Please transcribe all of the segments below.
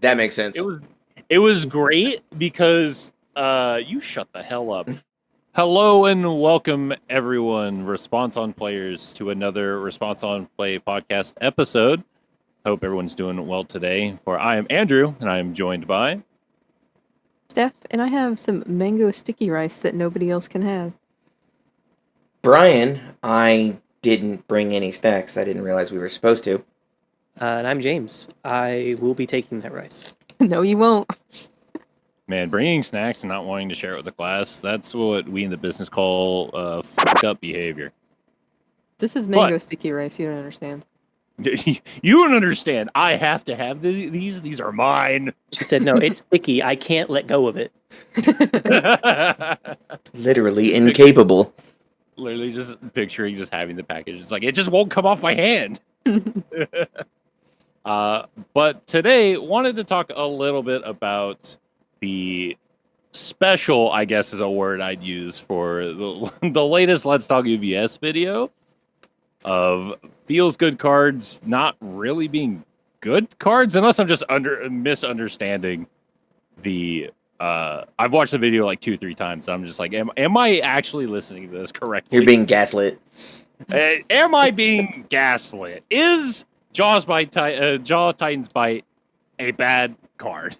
That makes sense. It was great because you shut the hell up. Hello and welcome everyone, Response on Players, to another Response on Play podcast episode. Hope everyone's doing well today. For I am Andrew, and I am joined by Steph, and I have some mango sticky rice that nobody else can have. Brian, I didn't bring any snacks. I didn't realize we were supposed to. And I'm James. I will be taking that rice. No, you won't. Man, bringing snacks and not wanting to share it with the class, that's what we in the business call fucked up behavior. This is mango sticky rice, you don't understand. You don't understand. I have to have these. These are mine. She said, no, it's sticky. I can't let go of it. Literally incapable. Literally just picturing just having the package. It's like, it just won't come off my hand. But today, wanted to talk a little bit about the special, I guess is a word I'd use for the latest Let's Talk UVS video of feels good cards not really being good cards, unless I'm just misunderstanding the I've watched the video like 2-3 times. So I'm just like, am I actually listening to this correctly? You're being gaslit. Am I being gaslit? Is Jaw Titan's Bite a bad card?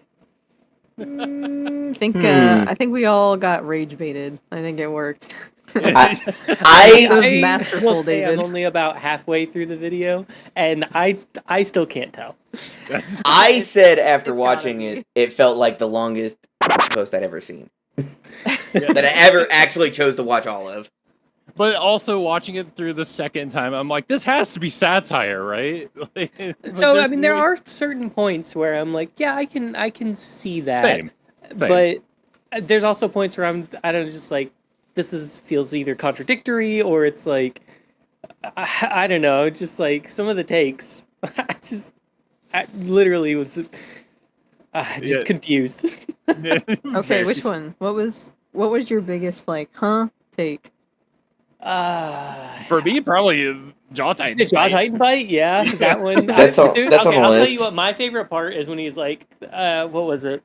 I think we all rage baited. I think it worked. I was masterful, will say David. I'm only about halfway through the video, and I still can't tell. I said after It's watching gotta it, it felt like the longest post I'd ever seen. That I ever actually chose to watch all of. But also watching it through the second time, I'm like, this has to be satire, right? So I mean, there are certain points where I'm like, yeah, I can see that. Same. But there's also points where I don't know, just like feels either contradictory or it's like I don't know, just like some of the takes. I literally was just confused. Okay, which one? What was your biggest take? For me, probably Jaw Titan. The Jaw Titan Bite, yeah, that one. That's on the I'll list. tell you what, my favorite part is when he's like, what was it?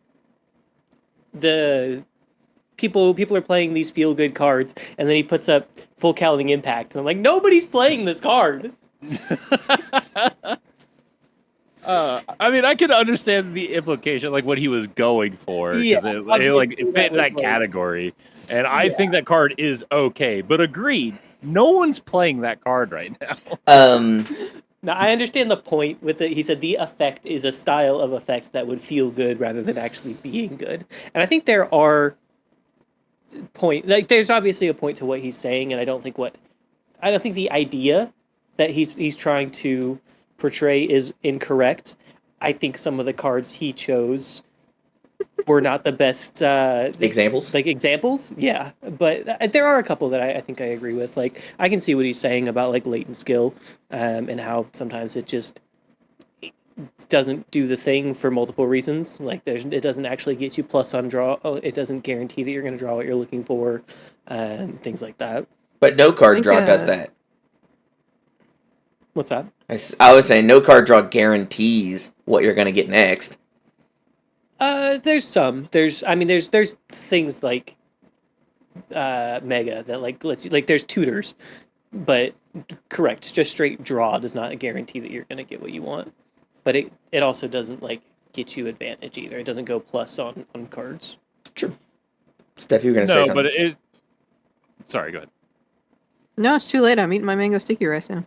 The people are playing these feel good cards, and then he puts up full Cowling Impact, and I'm like, nobody's playing this card. I mean, I can understand the implication, like what he was going for, because it fit in that category. And I think that card is okay, but agreed, no one's playing that card right now. Now, I understand the point with it. He said the effect is a style of effect that would feel good rather than actually being good. And I think there are there's obviously a point to what he's saying, and I don't think the idea that he's trying to portray is incorrect. I think some of the cards he chose were not the best examples. Yeah, but there are a couple that I think I agree with. Like, I can see what he's saying about like latent skill, and how sometimes it just doesn't do the thing for multiple reasons. Like, it doesn't actually get you plus on draw. It doesn't guarantee that you're going to draw what you're looking for, things like that. But no card draw does that. What's that? I was saying no card draw guarantees what you're going to get next. There's some. There's things like Mega that like lets you, like, there's tutors, but correct, just straight draw does not guarantee that you're going to get what you want. But it also doesn't like get you advantage either. It doesn't go plus on cards. True. Steph, you were going to say something. No, but sorry, go ahead. No, it's too late. I'm eating my mango sticky rice now.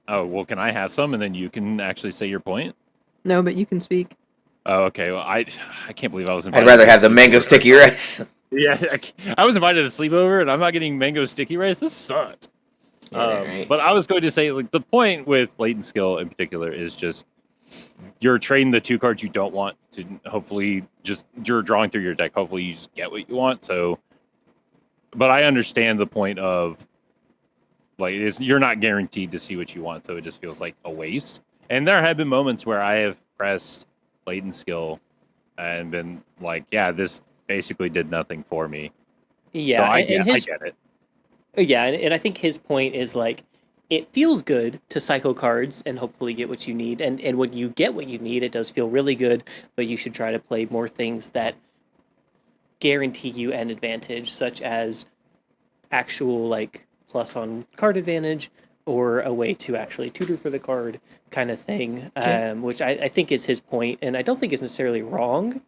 Oh, well, can I have some and then you can actually say your point? No, but you can speak. Oh, okay. Well, I can't believe I was invited. I'd rather have the mango sticky rice. Yeah, I was invited to Sleepover and I'm not getting mango sticky rice. This sucks. Right. But I was going to say, like, the point with latent skill in particular is just you're trading the 2 cards you don't want to hopefully you're drawing through your deck. Hopefully you just get what you want. So, but I understand the point of, like, you're not guaranteed to see what you want, so it just feels like a waste. And there have been moments where I have pressed latent skill and been like, yeah, this basically did nothing for me. Yeah, so I get it. Yeah, and I think his point is like it feels good to cycle cards and hopefully get what you need. And when you get what you need, it does feel really good, but you should try to play more things that guarantee you an advantage, such as actual like plus on card advantage or a way to actually tutor for the card kind of thing, which I think is his point, and I don't think it's necessarily wrong,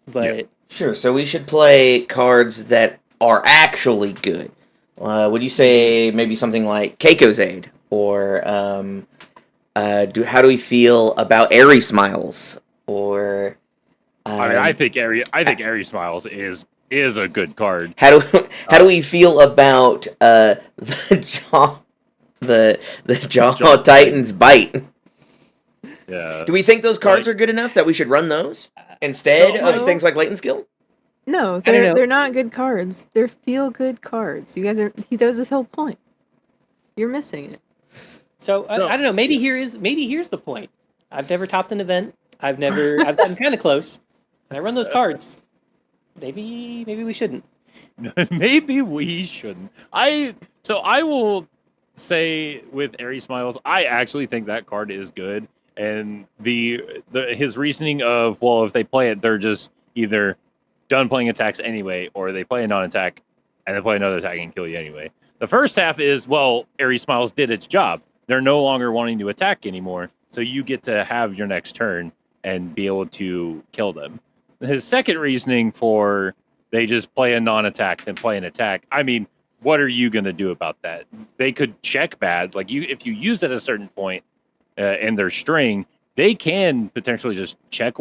but... Sure, so we should play cards that are actually good. Would you say maybe something like Keiko's Aid? Or how do we feel about Airy Smiles? Or I think Airy Smiles is a good card. how do we feel about the Jaw Titan's Bite? Yeah. Do we think those cards are good enough that we should run those instead of things like Latent Skill? No, they're not good cards. They're feel-good cards. You guys are. That was his whole point. You're missing it. So I don't know. Maybe here's the point. I've never topped an event. I'm kind of close, and I run those cards. Maybe we shouldn't. Maybe we shouldn't. I will say with Airy Smiles, I actually think that card is good, and his reasoning of, well, if they play it, they're just either done playing attacks anyway, or they play a non-attack and they play another attack and kill you anyway. The first half is, well, Airy Smiles did its job. They're no longer wanting to attack anymore, so you get to have your next turn and be able to kill them. His second reasoning for they just play a non-attack then play an attack, I mean, what are you going to do about that? They could check bad. Like, if you use at a certain point in their string, they can potentially just check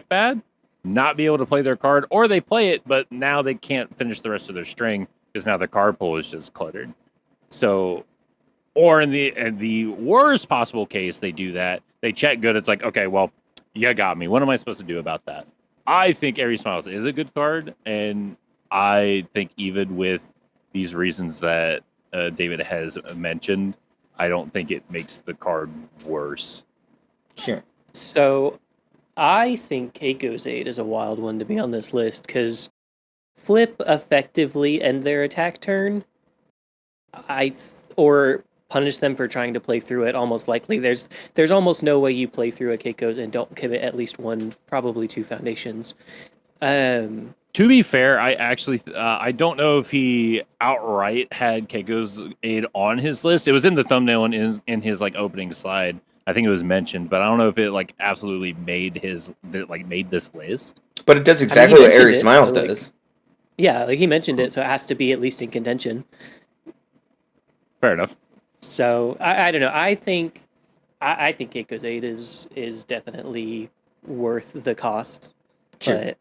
bad, not be able to play their card, or they play it, but now they can't finish the rest of their string because now the card pool is just cluttered. So, or in the worst possible case, they do that. They check good. It's like, okay, well, you got me. What am I supposed to do about that? I think Airy Smiles is a good card, and I think even with these reasons that David has mentioned, I don't think it makes the card worse. Sure. So I think Keiko's Aid is a wild one to be on this list, because flip effectively end their attack turn, or punish them for trying to play through it. Almost likely, there's almost no way you play through a Keiko's and don't commit at least one, probably two foundations. To be fair, I actually I don't know if he outright had Keiko's Aid on his list. It was in the thumbnail and in his like opening slide. I think it was mentioned, but I don't know if it like absolutely made this list. But it does exactly what Airy Smiles does. Yeah, like he mentioned it, so it has to be at least in contention. Fair enough. So I don't know. I think Keiko's Aid is definitely worth the cost. Sure. But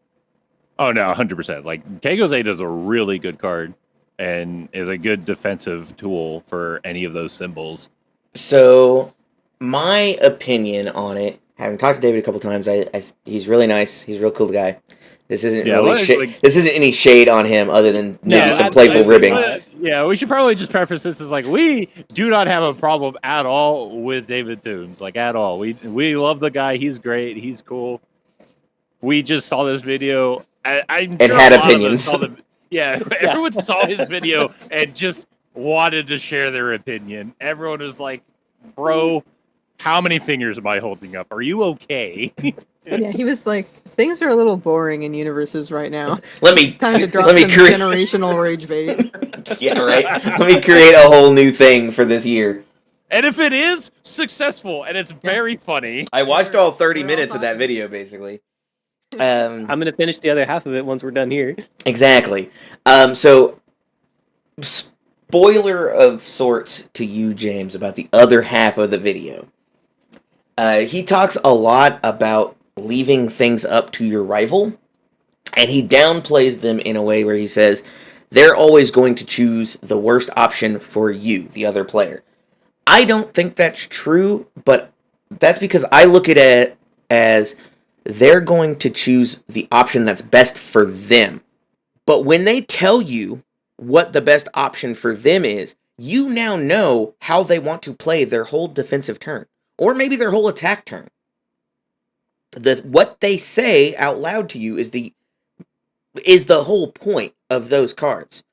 oh no, 100%. Like Keiko's Aid is a really good card and is a good defensive tool for any of those symbols. So, my opinion on it, having talked to David a couple times, he's really nice. He's a real cool guy. This isn't this isn't any shade on him other than maybe some playful ribbing. Yeah, we should probably just preface this as like, we do not have a problem at all with David Toombs, like at all. We love the guy. He's great. He's cool. We just saw this video. I'm and sure had opinions. Everyone saw his video and just wanted to share their opinion. Everyone was like, bro, how many fingers am I holding up? Are you okay? Yeah, he was like, things are a little boring in Universus right now. Time to drop some generational rage bait. Yeah, right. Let me create a whole new thing for this year. And if it is successful, and it's very funny. I watched all 30 minutes of that video, basically. I'm going to finish the other half of it once we're done here. Exactly. So, spoiler of sorts to you, James, about the other half of the video. He talks a lot about leaving things up to your rival, and he downplays them in a way where he says they're always going to choose the worst option for you, the other player. I don't think that's true, but that's because I look at it as they're going to choose the option that's best for them. But when they tell you what the best option for them is, you now know how they want to play their whole defensive turn, or maybe their whole attack turn. What they say out loud to you is the whole point of those cards.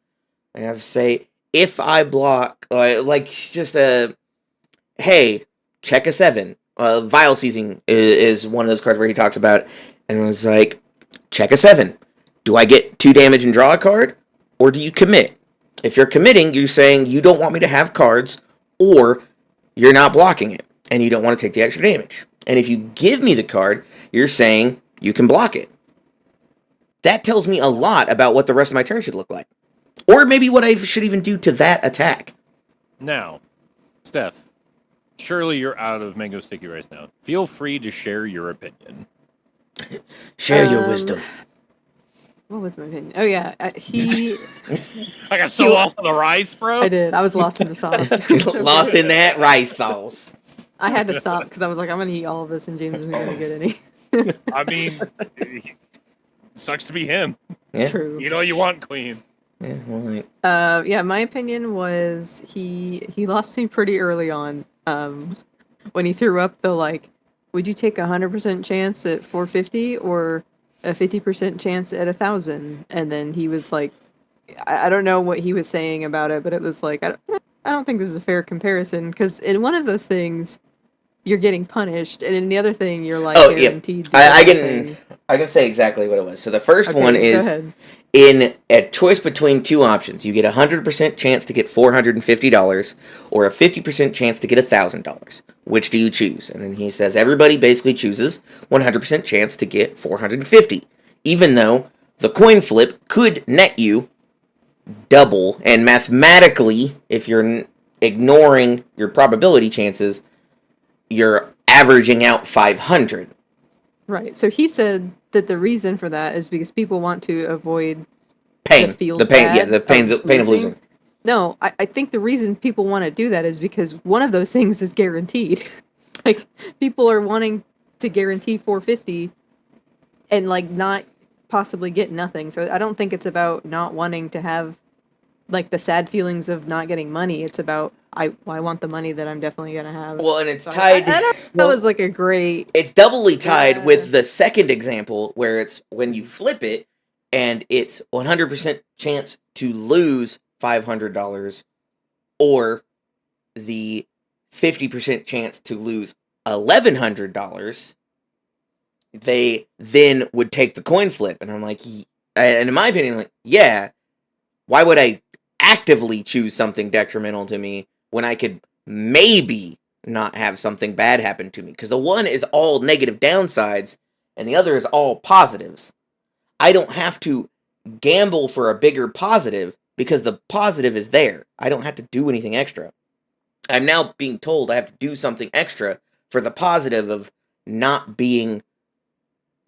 I have to say, if I block, like just a hey, check a 7. Vial Seizing is one of those cards where he talks about, and it was like, check a 7. Do I get 2 damage and draw a card, or do you commit? If you're committing, you're saying you don't want me to have cards, or you're not blocking it, and you don't want to take the extra damage. And if you give me the card, you're saying you can block it. That tells me a lot about what the rest of my turn should look like. Or maybe what I should even do to that attack. Now, Steph, surely you're out of Mango Sticky Rice now. Feel free to share your opinion. Share your wisdom. What was my opinion? Oh yeah, he. I got so lost in the rice, bro. I did. I was lost in the sauce. So lost good. in that rice sauce. I had to stop because I was like, I'm gonna eat all of this, and James isn't gonna get any. I mean, sucks to be him. Yeah. True. You know what you want, Queen. Yeah, well, Yeah, my opinion was he lost me pretty early on. When he threw up the like, would you take 100% chance at 450 or a 50% chance at 1,000? And then he was like, I don't know what he was saying about it, but it was like, I don't think this is a fair comparison because in one of those things you're getting punished, and in the other thing you're like guaranteed. Yeah. I can say exactly what it was. So the first one is in a choice between 2 options. You get a 100% chance to get $450 or a 50% chance to get $1,000. Which do you choose? And then he says everybody basically chooses 100% chance to get $450, even though the coin flip could net you double, and mathematically, if you're ignoring your probability chances, you're averaging out 500. Right. So he said that the reason for that is because people want to avoid pain. The pain of losing. No, I think the reason people want to do that is because one of those things is guaranteed. Like people are wanting to guarantee 450 and like not possibly get nothing. So I don't think it's about not wanting to have like the sad feelings of not getting money. It's about I want the money that I'm definitely gonna have. Well, and it's tied. That was like a great. It's doubly tied with the second example where it's when you flip it and it's 100% chance to lose $500 or the 50% chance to lose $1,100. They then would take the coin flip, and I'm like, and in my opinion, like, yeah, why would I actively choose something detrimental to me when I could maybe not have something bad happen to me? Because the one is all negative downsides, and the other is all positives. I don't have to gamble for a bigger positive because the positive is there. I don't have to do anything extra. I'm now being told I have to do something extra for the positive of not being,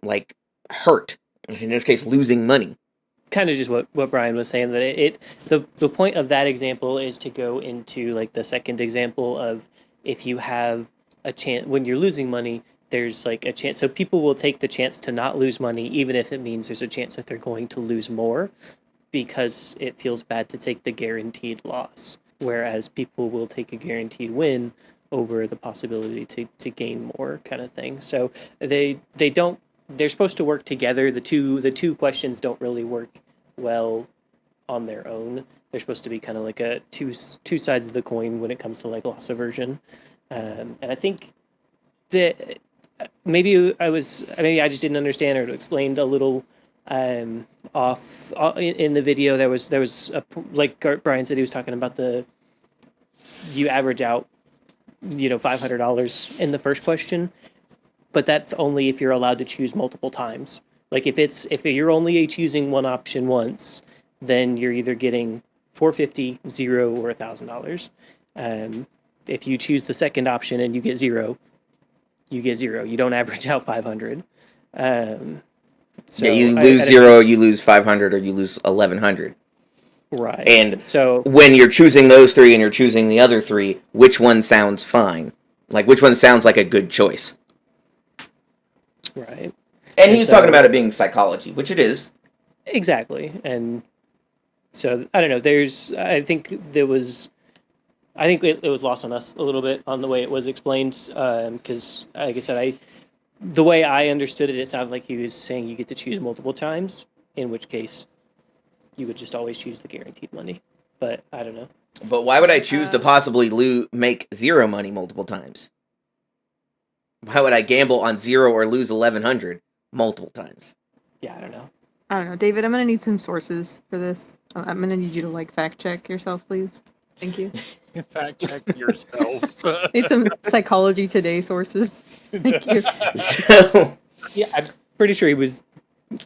like, hurt. In this case, losing money. Kind of just what Brian was saying, that the point of that example is to go into like the second example of if you have a chance when you're losing money, there's like a chance. So people will take the chance to not lose money, even if it means there's a chance that they're going to lose more, because it feels bad to take the guaranteed loss. Whereas people will take a guaranteed win over the possibility to gain more, kind of thing. So they don't. They're supposed to work together. The two questions don't really work well on their own. They're supposed to be kind of like a two sides of the coin when it comes to like loss aversion. And I think that maybe I just didn't understand, or explained a little off in the video. There was like Brian said, he was talking about you average out $500 in the first question. But that's only if you're allowed to choose multiple times. Like if you're only choosing one option once, then you're either getting $450, $0, or $1,000. If you choose the second option and you get $0, you get $0. You don't average out 500. So you lose $0, you lose 500, or you lose 1,100. Right. And so when you're choosing those 3 and you're choosing the other 3, which one sounds fine? Like which one sounds like a good choice? Right. And he was talking about it being psychology, which it is. Exactly. And so, I don't know, I think it was lost on us a little bit on the way it was explained, because, like I said, the way I understood it, it sounded like he was saying you get to choose multiple times, in which case you would just always choose the guaranteed money. But I don't know. But why would I choose to possibly make 0 money multiple times? Why would I gamble on 0 or lose 1,100 multiple times? Yeah, I don't know. I don't know, David. I'm gonna need some sources for this. I'm gonna need you to like fact check yourself, please. Thank you. Fact check yourself. Need some Psychology Today sources. Thank you. So Yeah, I'm pretty sure he was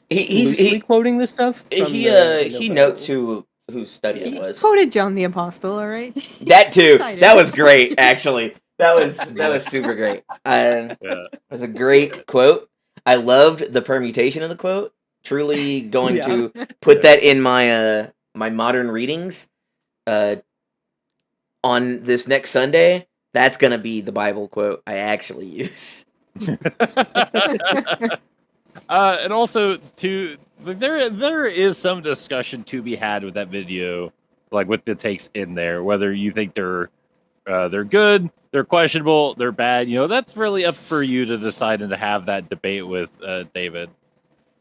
he's loosely quoting this stuff. From he the notes whose study He it was. quoted John the Apostle. All right. That too. Cited That was his great. sources. Actually, that was super great. Yeah. It was a great quote. I loved the permutation of the quote. Truly going Yeah. to put that in my my modern readings on this next Sunday. That's gonna be the Bible quote I actually use. And also, there is some discussion to be had with that video, like with the takes in there, whether you think they're good, they're questionable, they're bad. That's really up for you to decide and to have that debate with David,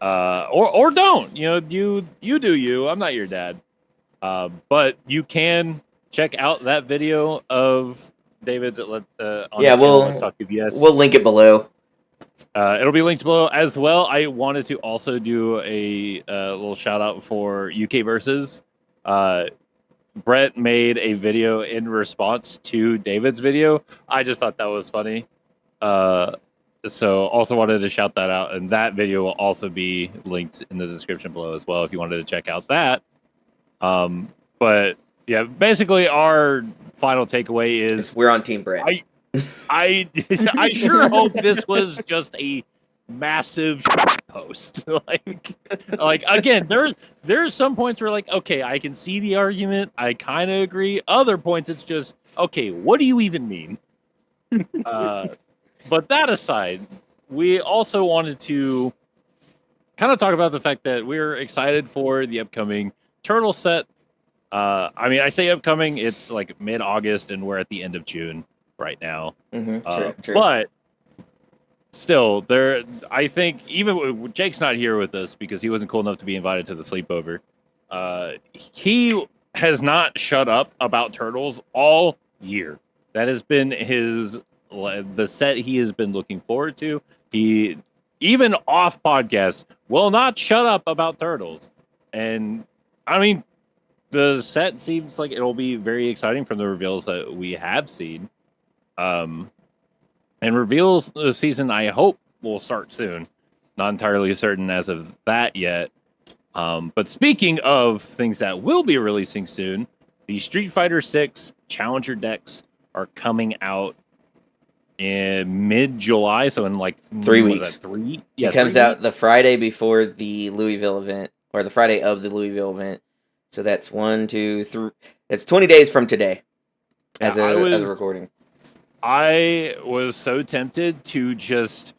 or don't. You do you. I'm not your dad, but you can check out that video of David's on his channel, Let's Talk UVS. We'll link it below. It'll be linked below as well. I wanted to also do a little shout out for Universus. Brett made a video in response to David's video. I just thought that was funny. So also wanted to shout that out. And that video will also be linked in the description below as well if you wanted to check out that. But yeah, basically our final takeaway is We're on Team Brett. I sure hope this was just a massive post. like again, there's some points where like, okay, I can see the argument, I kind of agree. Other points, it's just okay. What do you even mean? But that aside, we also wanted to kind of talk about the fact that we're excited for the upcoming Turtle set. I mean, I say upcoming, it's like mid-August, and we're at the end of June right now. True. But still, I think even Jake's not here with us because he wasn't cool enough to be invited to the sleepover. He has not shut up about turtles all year. That has been the set he has been looking forward to. He, even off podcast, will not shut up about turtles. And I mean, the set seems like it'll be very exciting from the reveals that we have seen. And reveals the season, I hope, will start soon. Not entirely certain as of that yet. But speaking of things that will be releasing soon, the Street Fighter 6 Challenger decks are coming out in mid-July, so in like 3 weeks. 3? Yeah, it comes 3 out weeks? the Friday before the Louisville event, or the Friday of the Louisville event. So that's 1, 2, 3. That's 20 days from today, as a recording. I was so tempted to just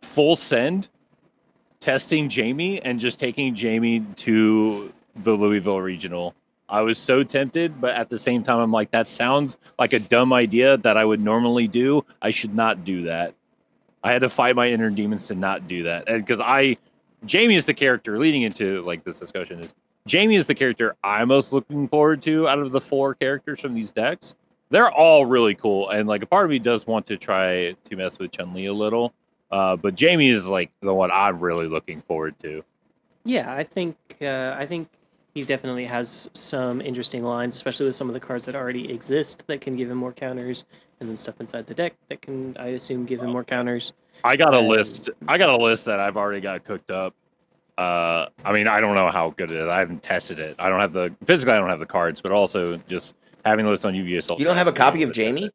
full send testing Jamie and just taking Jamie to the Louisville regional. I was so tempted, but at the same time, I'm like, that sounds like a dumb idea that I would normally do. I should not do that. I had to fight my inner demons to not do that. And because Jamie is the character leading into like this discussion Jamie is the character I'm most looking forward to out of the 4 characters from these decks. They're all really cool, and like a part of me does want to try to mess with Chun-Li a little, but Jamie is like the one I'm really looking forward to. Yeah, I think he definitely has some interesting lines, especially with some of the cards that already exist that can give him more counters, and then stuff inside the deck that can, I assume, give him more counters. I got a list that I've already got cooked up. I mean, I don't know how good it is. I haven't tested it. I don't have the cards, but also just having the list on UVS. You don't have a copy of Jamie?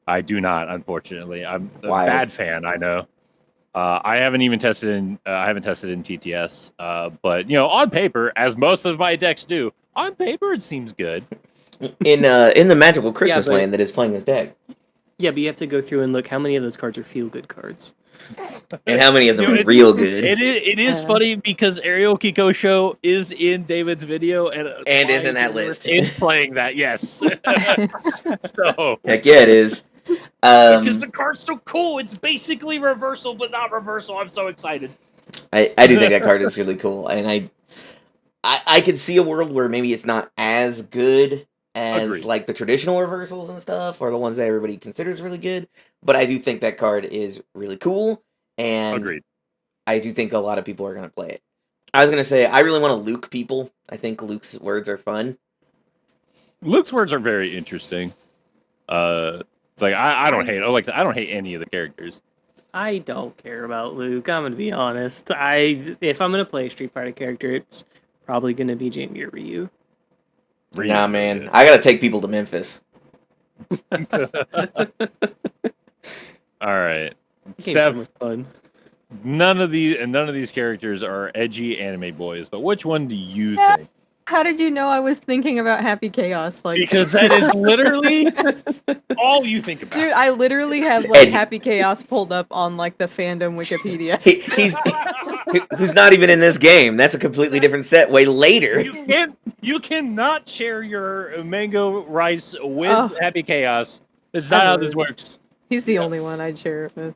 I do not, unfortunately. I'm a Wild. bad fan, I know. I haven't even tested in TTS. But on paper, as most of my decks do, on paper it seems good. In the magical Christmas but- land that is playing this deck. Yeah, but you have to go through and look how many of those cards are feel-good cards. And how many of them You know, are real good? It is funny because Ariel Kiko Show is in David's video and is in that list. Is playing that, yes. So Heck yeah, it is. because the card's so cool, it's basically reversal, but not reversal. I'm so excited. I do think that card is really cool, and I could see a world where maybe it's not as good as Agreed. like the traditional reversals and stuff, or the ones that everybody considers really good. But I do think that card is really cool, and Agreed. I do think a lot of people are going to play it. I was going to say, I really want to Luke people. I think Luke's words are fun. Luke's words are very interesting. It's like I don't hate. I don't hate any of the characters. I don't care about Luke. I'm gonna be honest. If I'm gonna play a Street Fighter character, it's probably gonna be Jamie or Ryu. Nah, man. I got to take people to Memphis. All right, Game's Steph. so much fun. None of these characters are edgy anime boys, but which one do you think? How did you know I was thinking about Happy Chaos? Like, Because that is literally all you think about. dude, I literally have It's like edgy. Happy Chaos pulled up on like the fandom Wikipedia. Who's not even in this game. That's a completely different set way later. You cannot share your mango rice with Oh. Happy Chaos. That's not how this Ever. works. He's the only one I'd share it with.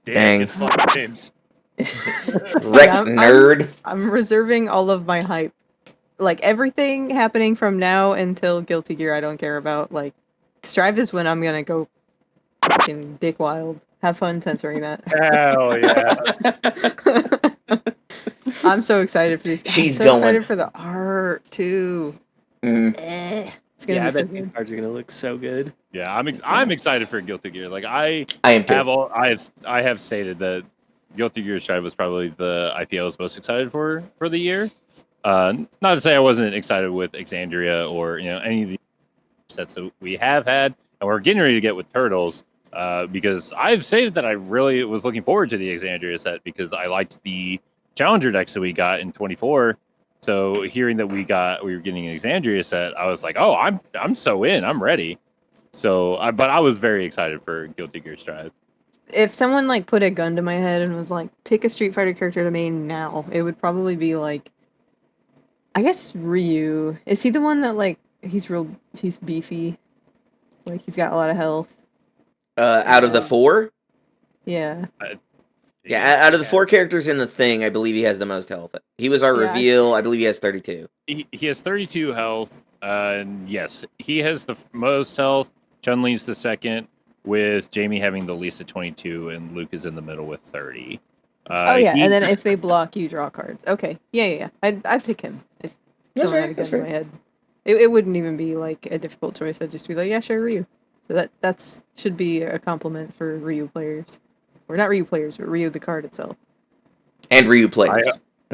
Dang. It's fucking James. Wreck Yeah, nerd. I'm reserving all of my hype. Like everything happening from now until Guilty Gear, I don't care about. Like Strive is when I'm gonna go fucking dick wild. Have fun censoring that. Hell yeah. I'm so excited for these. She's I'm so going. excited for the art too. Mm. It's gonna Yeah, be I so bet these good. cards are gonna look so good. Yeah, I'm excited for Guilty Gear. Like I I am too. I have stated that Guilty Gear Strive was probably the IP I was most excited for the year. Not to say I wasn't excited with Exandria or any of the sets that we have had, and we're getting ready to get with Turtles. Because I've stated that I really was looking forward to the Exandria set because I liked the Challenger decks that we got in 24. So hearing that we were getting an Exandria set, I was like, oh, I'm so in, I'm ready. So, but I was very excited for Guilty Gear Strive. If someone like put a gun to my head and was like, pick a Street Fighter character to main now, it would probably be like, I guess Ryu. Is he the one that like he's beefy, like he's got a lot of health? Out of the 4? Yeah. Yeah, out of the 4 characters in the thing, I believe he has the most health. He was our Yeah, reveal. I believe he has 32. He has 32 health. And yes, he has the most health. Chun-Li's the second, with Jamie having the least at 22, and Luke is in the middle with 30. Oh yeah, and then if they block, you draw cards. Okay, yeah. I'd pick him if That's someone fair, had a gun that's to fair. my head. It wouldn't even be like a difficult choice. I'd just be like, yeah, sure, Ryu. So that's should be a compliment for Ryu players, or not Ryu players, but Ryu the card itself. And Ryu players.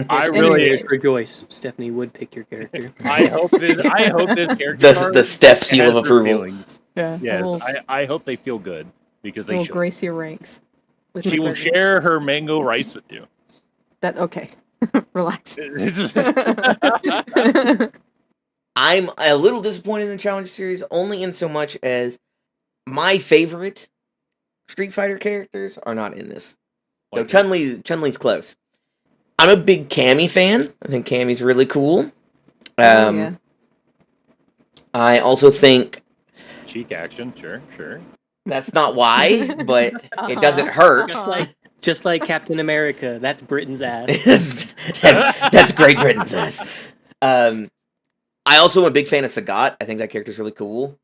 I And really Ryu. Rejoice, Stephanie would pick your character. I hope this character The card Steph seal has of their approval. feelings. Yeah. Yes, We'll, I hope they feel good because they we'll should. grace your ranks. With She her will presence. share her mango rice with you. That okay. Relax. It's just- I'm a little disappointed in the Challenger series, only in so much as my favorite Street Fighter characters are not in this. So Like- Chun-Li's close. I'm a big Cammy fan. I think Cammy's really cool. Oh, yeah. I also think cheek action, sure. that's not why, but it doesn't hurt. Just like Captain America, that's Britain's ass. that's Great Britain's ass. I also am a big fan of Sagat. I think that character's really cool.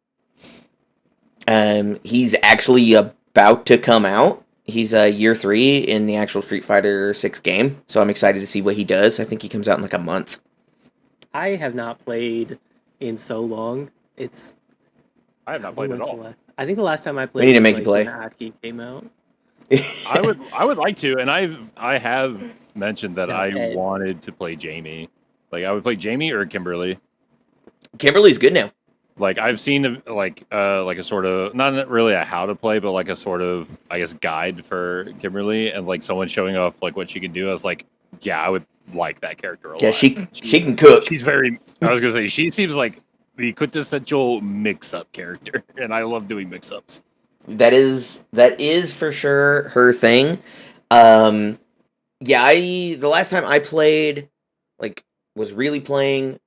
He's actually about to come out. He's year 3 in the actual Street Fighter 6 game, so I'm excited to see what he does. I think he comes out in like a month. I have not played in so long. I have not played at all. I think the last time I played. We need to was, make you play. When Aki came out. I would like to, and I have mentioned that I Ed. wanted to play Jamie. Like I would play Jamie or Kimberly. Kimberly's good now. Like I've seen like a sort of not really a how to play, but like a sort of I guess guide for Kimberly, and like someone showing off like what she can do. I was like, yeah, I would like that character a lot. Yeah, she can cook. She's very. I was gonna say she seems like the quintessential mix-up character, and I love doing mix-ups. That is for sure her thing. Yeah, the last time I played, like, was really playing,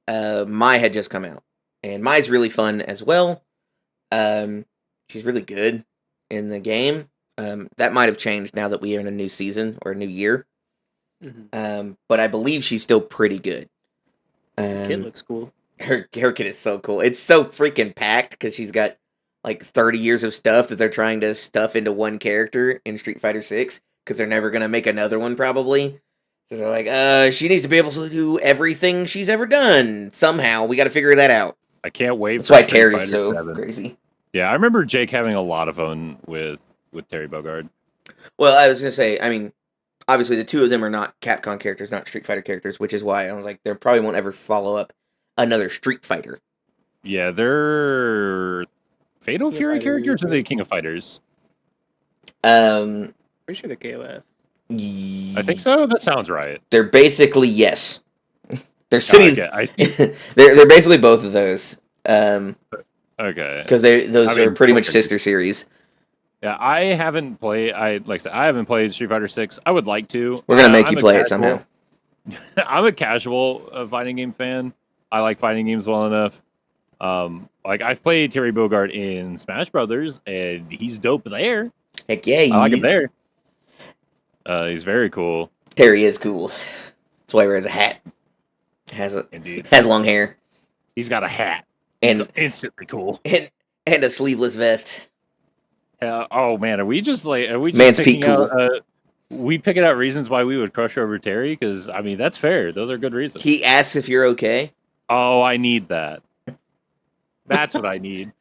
Mai had just come out. And Mai's really fun as well. She's really good in the game. That might have changed now that we are in a new season or a new year. Mm-hmm. But I believe she's still pretty good. Kid looks cool. Her kit is so cool. It's so freaking packed because she's got like 30 years of stuff that they're trying to stuff into one character in Street Fighter 6 because they're never gonna make another one probably. So they're like, she needs to be able to do everything she's ever done somehow. We got to figure that out. I can't wait. That's for why Street Terry's Fighter so 7. crazy. Yeah, I remember Jake having a lot of fun with Terry Bogard. Well, I was gonna say, I mean, obviously the two of them are not Capcom characters, not Street Fighter characters, which is why I was like, there probably won't ever follow up another Street Fighter. Yeah, they're Fatal Fury characters or the King of Fighters? Um, Pretty sure they're KOF. I think so. That sounds right. They're basically yes. They're city. Okay. they're basically both of those. Okay. Because those are pretty much sister series. Yeah, I haven't played. Like I said, I haven't played Street Fighter 6. I would like to. We're gonna make you play it somehow. I'm a casual fighting game fan. I like fighting games well enough. Like I've played Terry Bogard in Smash Brothers, and he's dope there. Heck yeah, I like him there. He's very cool. Terry is cool. That's why he wears a hat. Has long hair. He's got a hat. And he's instantly cool. And a sleeveless vest. Oh man, are we just Man's picking cool. out? We picking out reasons why we would crush over Terry? Because I mean that's fair. Those are good reasons. He asks if you're okay. Oh, I need that. That's what I need.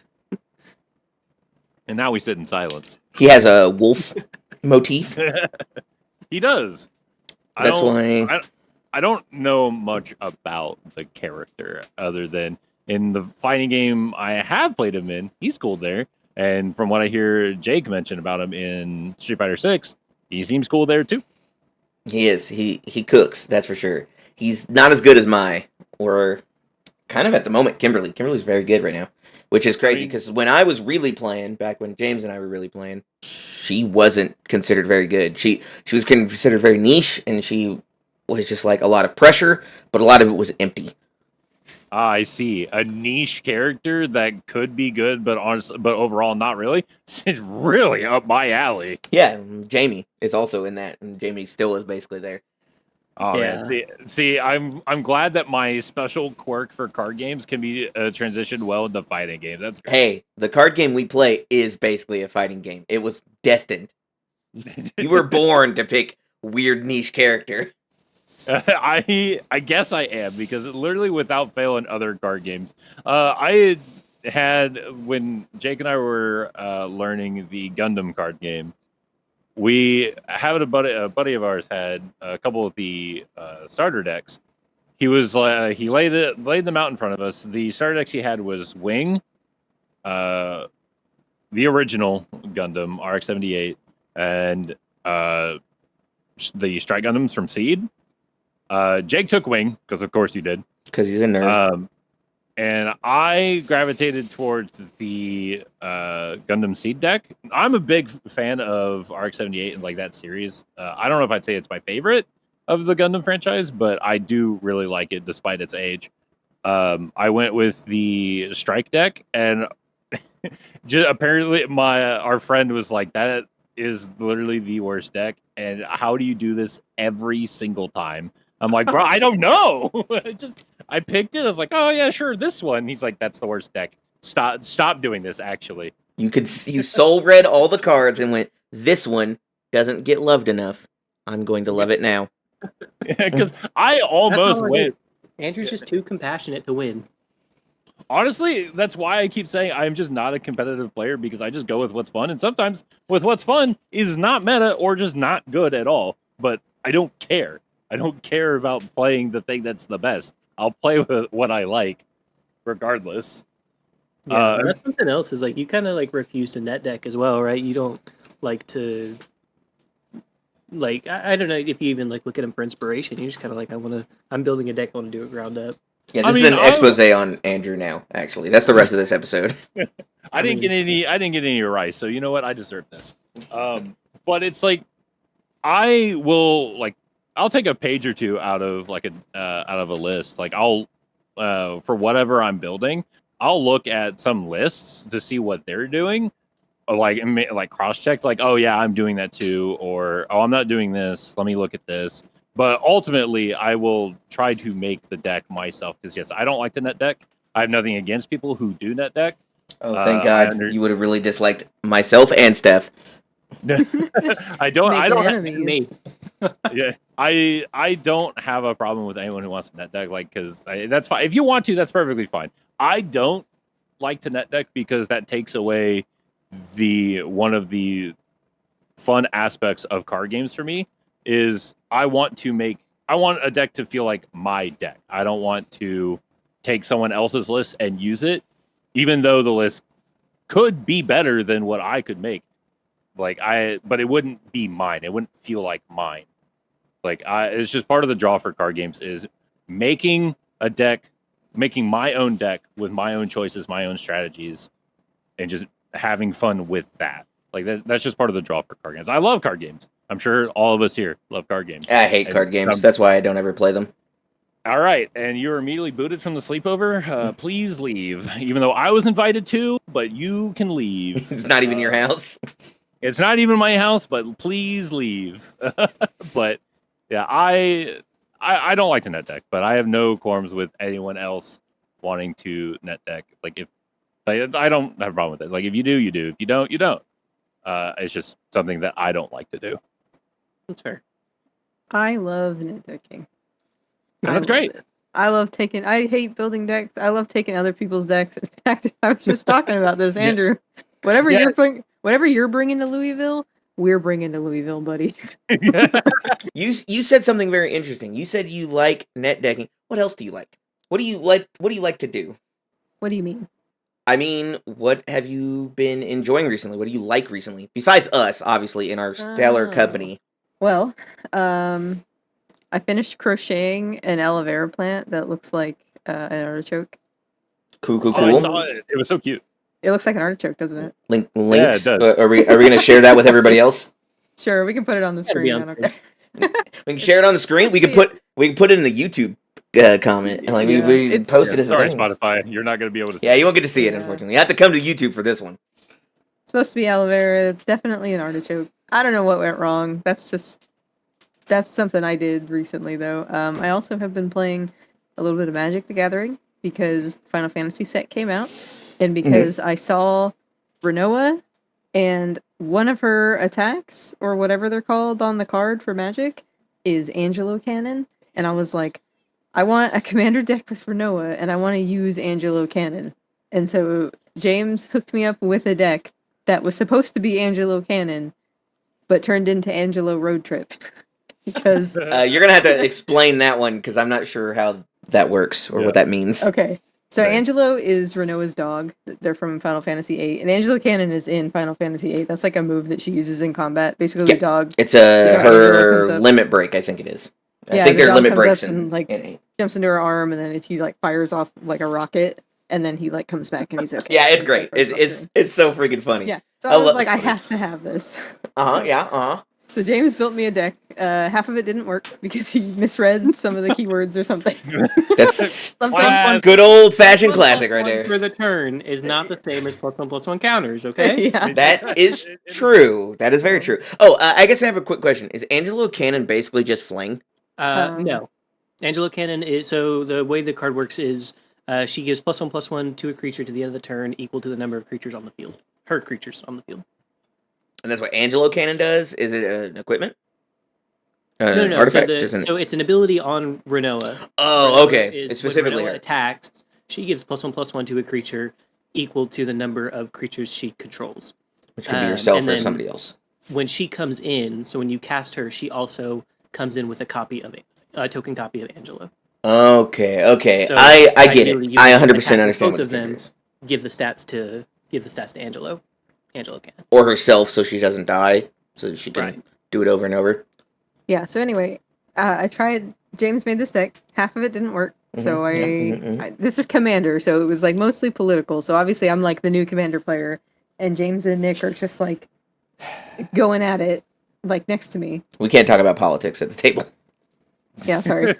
And now we sit in silence. He has a wolf motif. He does. That's why I don't know much about the character other than in the fighting game I have played him in. He's cool there, and from what I hear Jake mention about him in Street Fighter 6, he seems cool there too. He is. He cooks. That's for sure. He's not as good as Mai or kind of at the moment Kimberly. Kimberly's very good right now, which is crazy because when I was really playing, back when James and I were really playing, she wasn't considered very good. She was considered very niche, and she was just like a lot of pressure, but a lot of it was empty. I see. A niche character that could be good, but overall not really. It's really up my alley. Yeah, Jamie is also in that, and Jamie still is basically there. Oh yeah. Man, see, I'm glad that my special quirk for card games can be transitioned well into fighting games. That's great. Hey, the card game we play is basically a fighting game. It was destined. You were born to pick weird niche character. I guess I am, because literally without fail in other card games, I had when Jake and I were learning the Gundam card game. We have a buddy of ours had a couple of the starter decks. He was he laid them out in front of us. The starter decks he had was Wing, the original Gundam RX-78, and the Strike Gundams from Seed. Jake took Wing because of course you did, because he's a nerd. And I gravitated towards the Gundam Seed deck. I'm a big fan of RX-78 and like that series. I don't know if I'd say it's my favorite of the Gundam franchise, but I do really like it despite its age. I went with the Strike deck, and apparently our friend was like, that is literally the worst deck, and how do you do this every single time? I'm like, bro, I don't know. I picked it. I was like, oh yeah, sure, this one. He's like, that's the worst deck. Stop doing this. Actually, you soul read all the cards and went, this one doesn't get loved enough. I'm going to love it now. Because I almost went. Andrew's just too compassionate to win. Honestly, that's why I keep saying I'm just not a competitive player, because I just go with what's fun, and sometimes with what's fun is not meta or just not good at all. But I don't care. I don't care about playing the thing that's the best. I'll play with what I like, regardless. Yeah, that's something else. Is like you kind of like refuse to net deck as well, right? You don't like to, like I don't know if you even like look at them for inspiration. You're just kind of like I'm building a deck. I want to do it ground up. Yeah, this is an expose on Andrew now. Actually, that's the rest of this episode. I didn't get any rice, so you know what? I deserve this. But it's like I'll take a page or two out of a list. Like I'll for whatever I'm building, I'll look at some lists to see what they're doing, or like cross check. Like, oh yeah, I'm doing that too, or oh, I'm not doing this. Let me look at this. But ultimately, I will try to make the deck myself because yes, I don't like the net deck. I have nothing against people who do net deck. Oh, thank I God! You would have really disliked myself and Steph. I don't. I making don't. enemies. Me. Yeah, I don't have a problem with anyone who wants to net deck, like, because that's fine. If you want to, that's perfectly fine. I don't like to net deck because that takes away one of the fun aspects of card games for me is I want a deck to feel like my deck. I don't want to take someone else's list and use it, even though the list could be better than what I could make. But it wouldn't be mine. It wouldn't feel like mine. It's just part of the draw for card games is making my own deck with my own choices, my own strategies, and just having fun with that. That's just part of the draw for card games. I love card games. I'm sure all of us here love card games. I hate card games. That's why I don't ever play them. All right, and you're immediately booted from the sleepover. Please leave, even though I was invited to, but you can leave. It's not even your house. It's not even my house, but please leave. But yeah, I don't like to net deck, but I have no qualms with anyone else wanting to net deck. I don't have a problem with it. Like, if you do, you do. If you don't, you don't. It's just something that I don't like to do. That's fair. I love net decking. And that's great. I hate building decks. I love taking other people's decks. In fact, I was just talking about this, Andrew. Whatever you're bringing to Louisville, we're bringing to Louisville, buddy. You said something very interesting. You said you like net decking. What else do you like? What do you like to do? What do you mean? I mean, what have you been enjoying recently? What do you like recently? Besides us, obviously, in our stellar company. Well, I finished crocheting an aloe vera plant that looks like an artichoke. Cool. I saw it. It was so cute. It looks like an artichoke, doesn't it? Links? Yeah, it does. Are we going to share that with everybody else? Sure, we can put it on the screen. I don't care. We can share it on the screen. We can put it in the YouTube comment. Like we post it as a Sorry, thing. Spotify. You're not going to be able to see Yeah, you won't get to see it, unfortunately. You have to come to YouTube for this one. It's supposed to be aloe vera. It's definitely an artichoke. I don't know what went wrong. That's something I did recently, though. I also have been playing a little bit of Magic the Gathering because Final Fantasy set came out, and because I saw Renoa, and one of her attacks, or whatever they're called on the card for Magic, is Angelo Cannon, and I was like, I want a commander deck with Renoa, and I want to use Angelo Cannon. And so James hooked me up with a deck that was supposed to be Angelo Cannon, but turned into Angelo Road Trip. Because you're gonna have to explain that one because I'm not sure how that works or what that means. Okay, so Angelo is Renoa's dog. They're from Final Fantasy VIII, and Angelo Cannon is in Final Fantasy VIII. That's like a move that she uses in combat. Basically, the dog. It's her limit break, I think it is. I think their limit breaks in jumps into her arm, and then if he fires off like a rocket, and then he comes back and he's okay. Yeah, it's great. It's so freaking funny. Yeah, so I was like, I have to have this. So James built me a deck. Half of it didn't work because he misread some of the keywords or something. That's good old-fashioned classic right there. For the turn is not the same as +1/+1 counters, okay? Yeah. That is true. That is very true. Oh, I guess I have a quick question. Is Angelo Cannon basically just fling? No. Angelo Cannon is... So the way the card works is she gives +1/+1 to a creature to the end of the turn equal to the number of creatures on the field. Her creatures on the field. And that's what Angelo Cannon does? Is it an equipment? No. Artifact? So it's an ability on Renoa. Oh, okay. It's specifically when Renoa her. attacks, she gives +1/+1 to a creature equal to the number of creatures she controls. Which could be herself or somebody else. When she comes in, so when you cast her, she also comes in with a token copy of Angelo. Okay. So I get it. I 100% understand both what of them is. give the stats to Angelo Cannon. Or herself so she doesn't die. So she can do it over and over. Yeah, so anyway, I tried... James made this deck. Half of it didn't work. So this is Commander, so it was mostly political. So obviously I'm the new Commander player. And James and Nick are just going at it next to me. We can't talk about politics at the table. Yeah, sorry.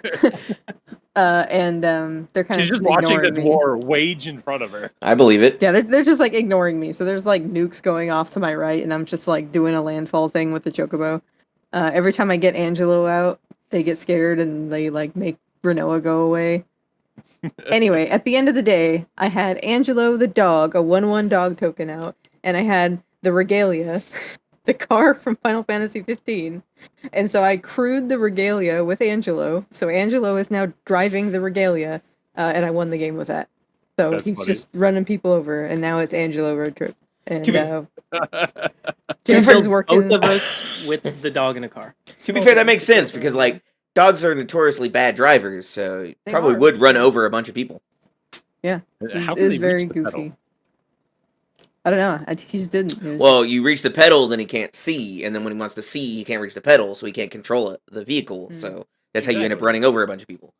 And they're kind of She's just watching this war wage in front of her. I believe it. Yeah, they're just ignoring me. So there's nukes going off to my right, and I'm just doing a landfall thing with the chocobo. Every time I get Angelo out, they get scared and they like make Renoa go away. Anyway, at the end of the day, I had Angelo the dog, a 1/1 dog token out, and I had the Regalia, the car from Final Fantasy 15. And so I crewed the Regalia with Angelo. So Angelo is now driving the Regalia, and I won the game with that. So That's he's funny. just running people over, and now it's Angelo road trip. And To Jennifer's be working. Both of us with the dog in a car. To be fair, that makes sense because like dogs are notoriously bad drivers, so you They probably are. would run over a bunch of people. Yeah, How he can is they very reach the goofy. pedal? I don't know. He just didn't. It was Well, you reach the pedal, then he can't see, and then when he wants to see, he can't reach the pedal, so he can't control the vehicle. Mm. So that's how you end up Exactly. running over a bunch of people.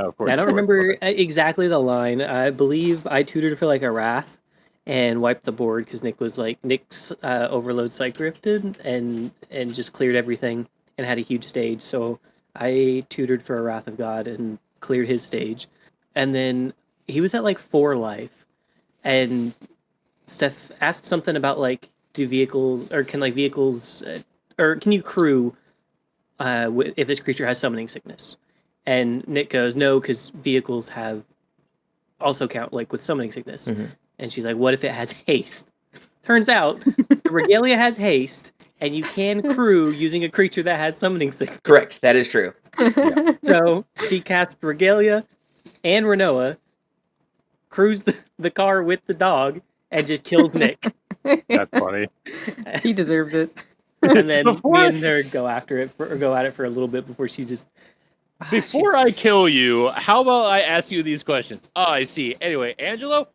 Oh, of course. I don't of course, remember okay. exactly the line. I believe I tutored for like a wrath and wiped the board because Nick's overload site grifted and just cleared everything and had a huge stage. So I tutored for a Wrath of God and cleared his stage, and then he was at like 4 life, and Steph asked something about like do vehicles or can like vehicles or can you crew if this creature has summoning sickness? And Nick goes, no, because vehicles have also count like with summoning sickness. Mhm. And she's like, what if it has haste? Turns out the Regalia has haste, and you can crew using a creature that has summoning sickness. Correct, that is true. So she casts Regalia and Renoa, crews the car with the dog, and just kills Nick. That's funny. He deserved it. And then Before- me and her go at it for a little bit before she just. Before I kill you, how about I ask you these questions? Oh, I see. Anyway, Angelo,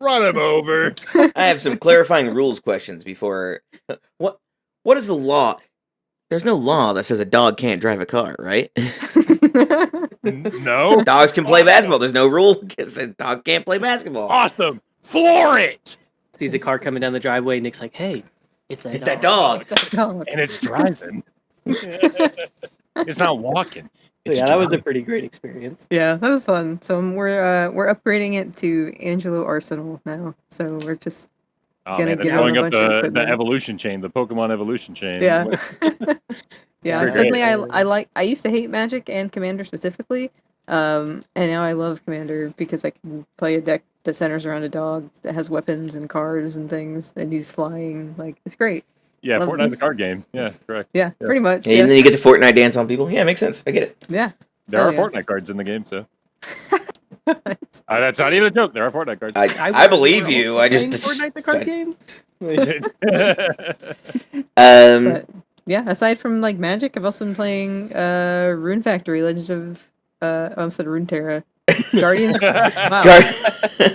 run him over. I have some clarifying rules questions before. What is the law? There's no law that says a dog can't drive a car, right? No? Dogs can play basketball. There's no rule that says dogs can't play basketball. Awesome. Floor it. Sees a car coming down the driveway. Nick's like, "Hey, it's that It's dog." that dog. It's a dog. And it's driving. It's not walking. So It's yeah, that was a driving. pretty great experience. Yeah, that was fun. So we're upgrading it to Angelo Arsenal now. So we're just Oh, gonna man, give they're him going a up bunch of the equipment. evolution chain, the Pokemon evolution chain. yeah. Yeah, Very suddenly great. I used to hate Magic and Commander specifically, and now I love Commander because I can play a deck that centers around a dog that has weapons and cars and things, and he's flying. Like it's great. Yeah, Love Fortnite's this. a card game. Yeah, correct. Yeah, Yeah. pretty much. And then you get to Fortnite dance on people. Yeah, makes sense. I get it. Yeah. There Oh, are yeah. Fortnite cards in the game, so. Nice. That's not even a joke. There are Fortnite cards. I believe you. I just Playing Fortnite the card game. But yeah, aside from like Magic, I've also been playing Rune Factory, Legends of I almost said Runeterra. Guardians wow. Rune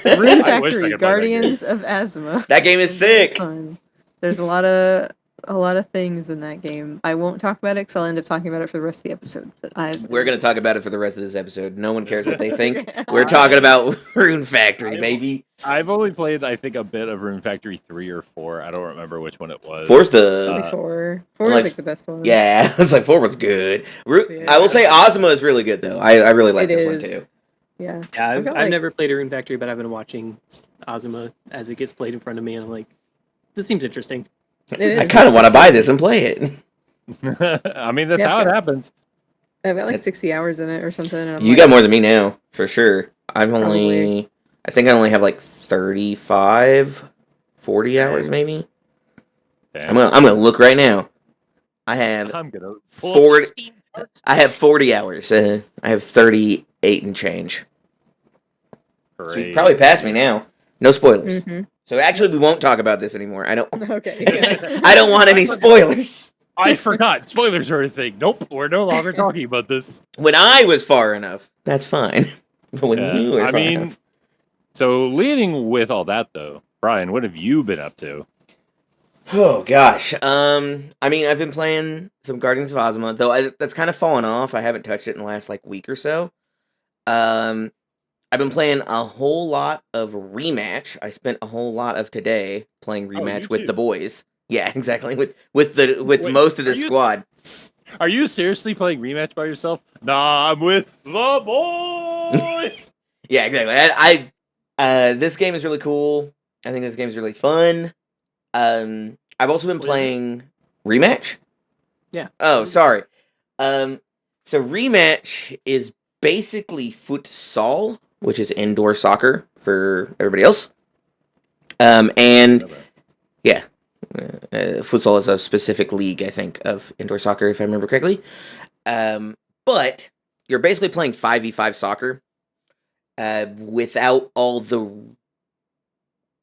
I wish I Factory, could play that game. Guardians of Azuma. That game is It's very sick. fun. There's a lot of things in that game. I won't talk about it because I'll end up talking about it for the rest of the episode. But We're gonna talk about it for the rest of this episode. No one cares what they think. Okay. We're talking about Rune Factory, baby. I've only played, I think, a bit of Rune Factory 3 or 4. I don't remember which one it was. Four's the Four like- is like the best one. yeah. I was like 4 was good. Yeah. I will say Ozma is really good though. I really like It this one is. too. Yeah. Yeah, I've got, I've like- never played a Rune Factory, but I've been watching Azuma as it gets played in front of me, and I'm like, this seems interesting. It is. I kind of want to buy this and play it. I mean, that's Yeah, how it yeah. happens. I've got like 60 hours in it or something. And I'm You like, got more than me now, for sure. I've only, Probably. I think I only have like 35, 40 hours maybe. Damn. I'm gonna look right now. I have I'm gonna Ford- I have 40 hours. I have 38 and change. So you probably passed me now. No spoilers. Mhm. So actually, we won't talk about this anymore. I don't. Okay. Yeah. I don't want any spoilers. I forgot. Spoilers are a thing. Nope, we're no longer talking about this. When I was far enough, that's fine. But when you were I far mean, enough, so leading with all that though, Brian, what have you been up to? oh gosh. I mean, I've been playing some Guardians of Ozma, though that's kind of fallen off. I haven't touched it in the last like week or so. I've been playing a whole lot of Rematch. I spent a whole lot of today playing Oh, Rematch you with too. the boys. Yeah, exactly. With Wait, most of the are you- squad. Are you seriously playing Rematch by yourself? Nah, I'm with the boys. Yeah, exactly. I this game is really cool. I think this game is really fun. I've also been What is it? playing Rematch. Yeah. Oh, sorry. So Rematch is basically futsal, which is indoor soccer for everybody else. And yeah, futsal is a specific league, I think, of indoor soccer, if I remember correctly. But you're basically playing 5v5 soccer without all the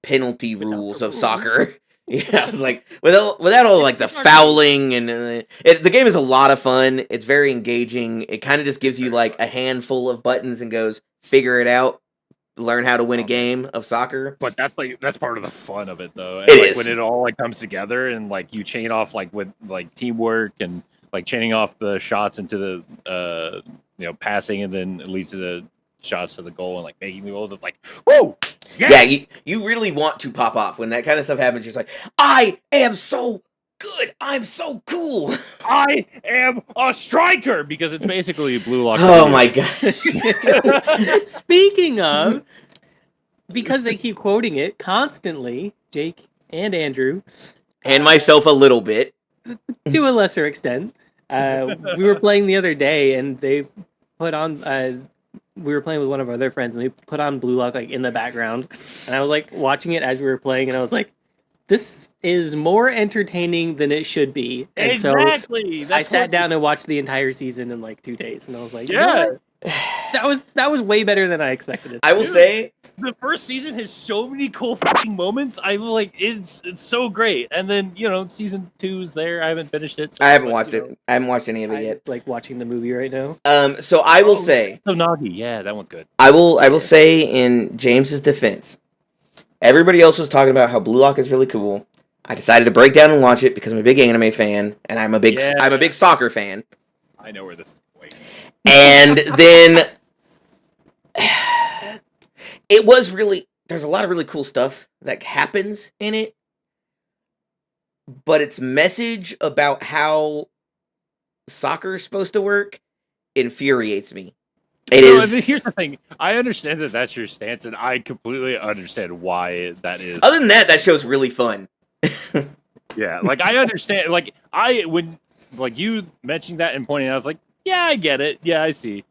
penalty rules of soccer. Yeah, I was like, without all like the fouling and the game is a lot of fun. It's very engaging. It kind of just gives you like a handful of buttons and goes, figure it out, learn how to win a game of soccer. But that's part of the fun of it, though. And It like is. when it all like comes together and like you chain off like with like teamwork and like chaining off the shots into the passing and then it leads to the shots to the goal and like making the goals. It's like, whoa! Yeah, you really want to pop off when that kind of stuff happens. You're just like, I am so good. I'm so cool. I am a striker because it's basically Blue Lock. Oh my god. Speaking of, because they keep quoting it constantly, Jake and Andrew, And myself a little bit. to a lesser extent, we were playing the other day and they put on. We were playing with one of our other friends and they put on Blue Lock like in the background, and I was like watching it as we were playing, and I was like, "This is more entertaining than it should be." And Exactly. so I sat down and watched the entire season in like 2 days, and I was like, "You know Yeah. what? That was way better than I expected it." I will say, The first season has so many cool fucking moments. I'm like, it's so great. And then season 2's there. I haven't finished it. I haven't watched it. I haven't watched any of it I'm yet. like watching the movie right now. So I will say, So Nagi, yeah, that one's good. I will say in James's defense, everybody else was talking about how Blue Lock is really cool. I decided to break down and watch it because I'm a big anime fan and I'm a big soccer fan. I know where this is going. And then it was really, there's a lot of really cool stuff that happens in it, but its message about how soccer is supposed to work infuriates me. Here's the thing. I understand that that's your stance, and I completely understand why that is. Other than that, that show's really fun. Yeah, like I understand. When you mentioned that and pointing out, I was like, yeah, I get it. Yeah, I see.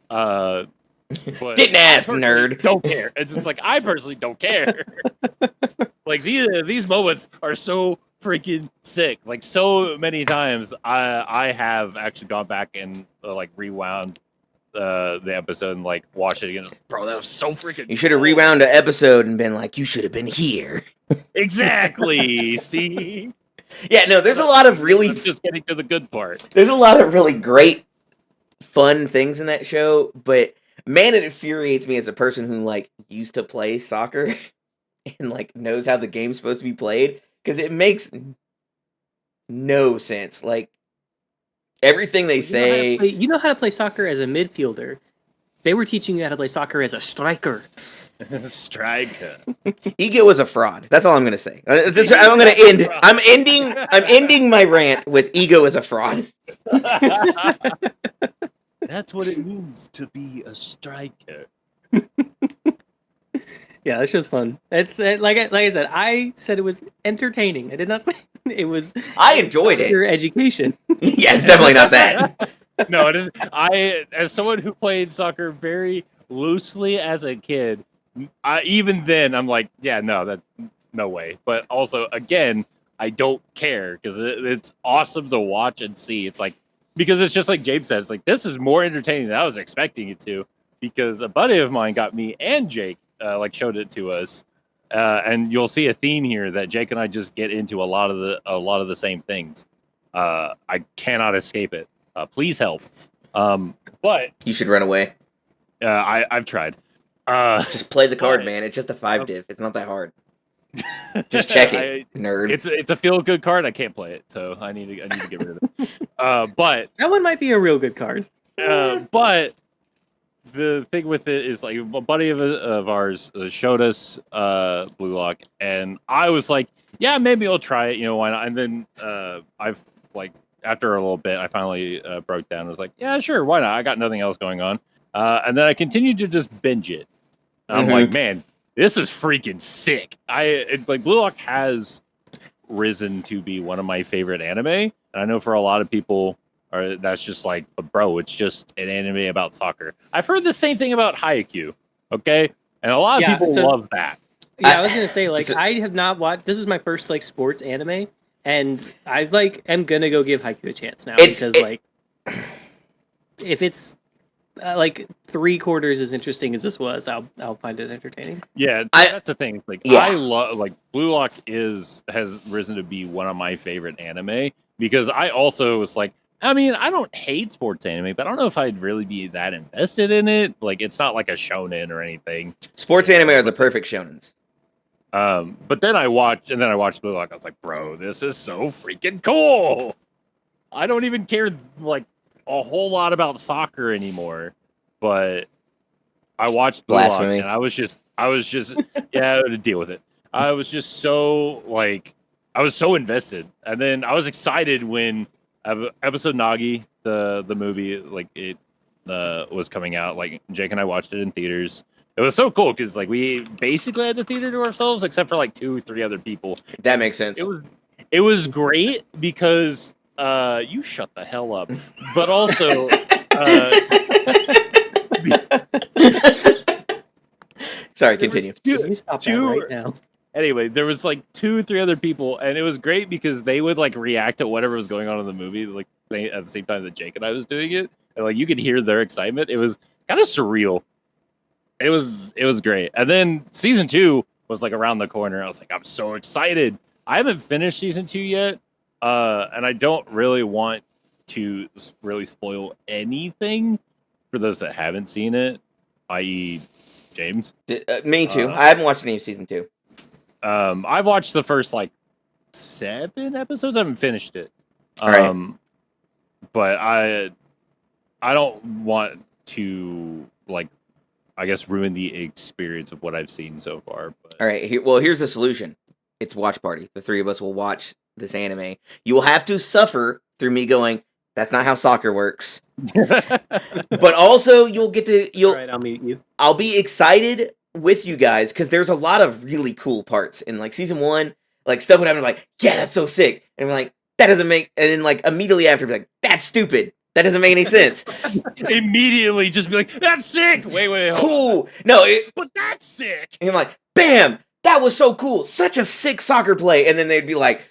But Didn't ask, nerd. Don't care. It's just like I personally don't care. Like these moments are so freaking sick. Like so many times, I have actually gone back and rewound the episode and like watched it again. Bro, that was so freaking. You should have rewound an episode and been like, you should have been here. Exactly. See. Yeah, no, there's a lot of really. I'm just getting to the good part. There's a lot of really great, fun things in that show, but man, it infuriates me as a person who like used to play soccer and like knows how the game's supposed to be played because it makes no sense. Like everything they say, you know how to play soccer as a midfielder. They were teaching you how to play soccer as a striker. Striker. Ego is a fraud. That's all I'm gonna say. I'm gonna end. I'm ending my rant with Ego is a fraud. That's what it means to be a striker. Yeah, that's just fun. It's like I said. I said it was entertaining. I did not say it was. I enjoyed it. Your education. Yeah, it's definitely not that. No, it is. As someone who played soccer very loosely as a kid, even then, I'm like, yeah, no, that's no way. But also, again, I don't care because it's awesome to watch and see. It's like, because it's just like James said, it's like, this is more entertaining than I was expecting it to, because a buddy of mine got me and Jake, showed it to us. And you'll see a theme here that Jake and I just get into a lot of the same things. I cannot escape it. Please help. But You should run away. I've tried. Just play the card, man. It's just a 5-diff. It's not that hard. Just check it, nerd. It's a feel good card. I can't play it, so I need to get rid of it. But That one might be a real good card. but the thing with it is like a buddy of ours showed us Blue Lock, and I was like, yeah, maybe I'll try it. Why not? And then I've like after a little bit, I finally broke down. I was like, yeah, sure, why not? I got nothing else going on. And then I continued to just binge it. And I'm like, man, this is freaking sick. Blue Lock has risen to be one of my favorite anime. And I know for a lot of people, or that's just like, bro, it's just an anime about soccer. I've heard the same thing about Haikyuu, okay, and a lot of Yeah, people so- love that. Yeah, I was gonna say, like, so- I have not watched. This is my first like sports anime, and I like am gonna go give Haikyuu a chance now because like, if it's like 3/4 as interesting as this was, I'll find it entertaining. Yeah, that's the thing. Like, Yeah. I love like Blue Lock has risen to be one of my favorite anime because I also was like, I mean, I don't hate sports anime, but I don't know if I'd really be that invested in it. Like, it's not like a shonen or anything. Sports anime are the perfect shonens. But then I watched Blue Lock. I was like, bro, this is so freaking cool. I don't even care like a whole lot about soccer anymore, but I watched Blue Lock Blasphemy. and I was just yeah, to deal with it. I was just so like I was so invested, and then I was excited when episode Nagi, the movie, like it was coming out. Like Jake and I watched it in theaters. It was so cool because like we basically had the theater to ourselves, except for like 2-3 other people. That makes sense. It was great because you shut the hell up, but also Sorry, continue. You stop that right now. Anyway, there was like 2-3 other people, and it was great because they would like react to whatever was going on in the movie, like at the same time that Jake and I was doing it, and like you could hear their excitement. It was kind of surreal. It was great. And then season 2 was like around the corner. I was like, I'm so excited. I haven't finished season 2 yet, and I don't really want to really spoil anything for those that haven't seen it, i.e., James. Me too. I haven't watched any of season 2. I've watched the first like 7 episodes. I haven't finished it. Right. But I don't want to like, I guess, ruin the experience of what I've seen so far. But All right. Here's the solution. It's watch party. The 3 of us will watch this anime. You will have to suffer through me going, that's not how soccer works. But also you'll get to All right, I'll meet you. I'll be excited with you guys because there's a lot of really cool parts in like season 1. Like stuff would happen like, yeah, that's so sick, and we're like, that doesn't make, and then like immediately after be like, that's stupid. That doesn't make any sense. Immediately just be like, that's sick. Wait, hold on. Cool. No, But that's sick. and I'm like, bam, that was so cool. Such a sick soccer play. And then they'd be like,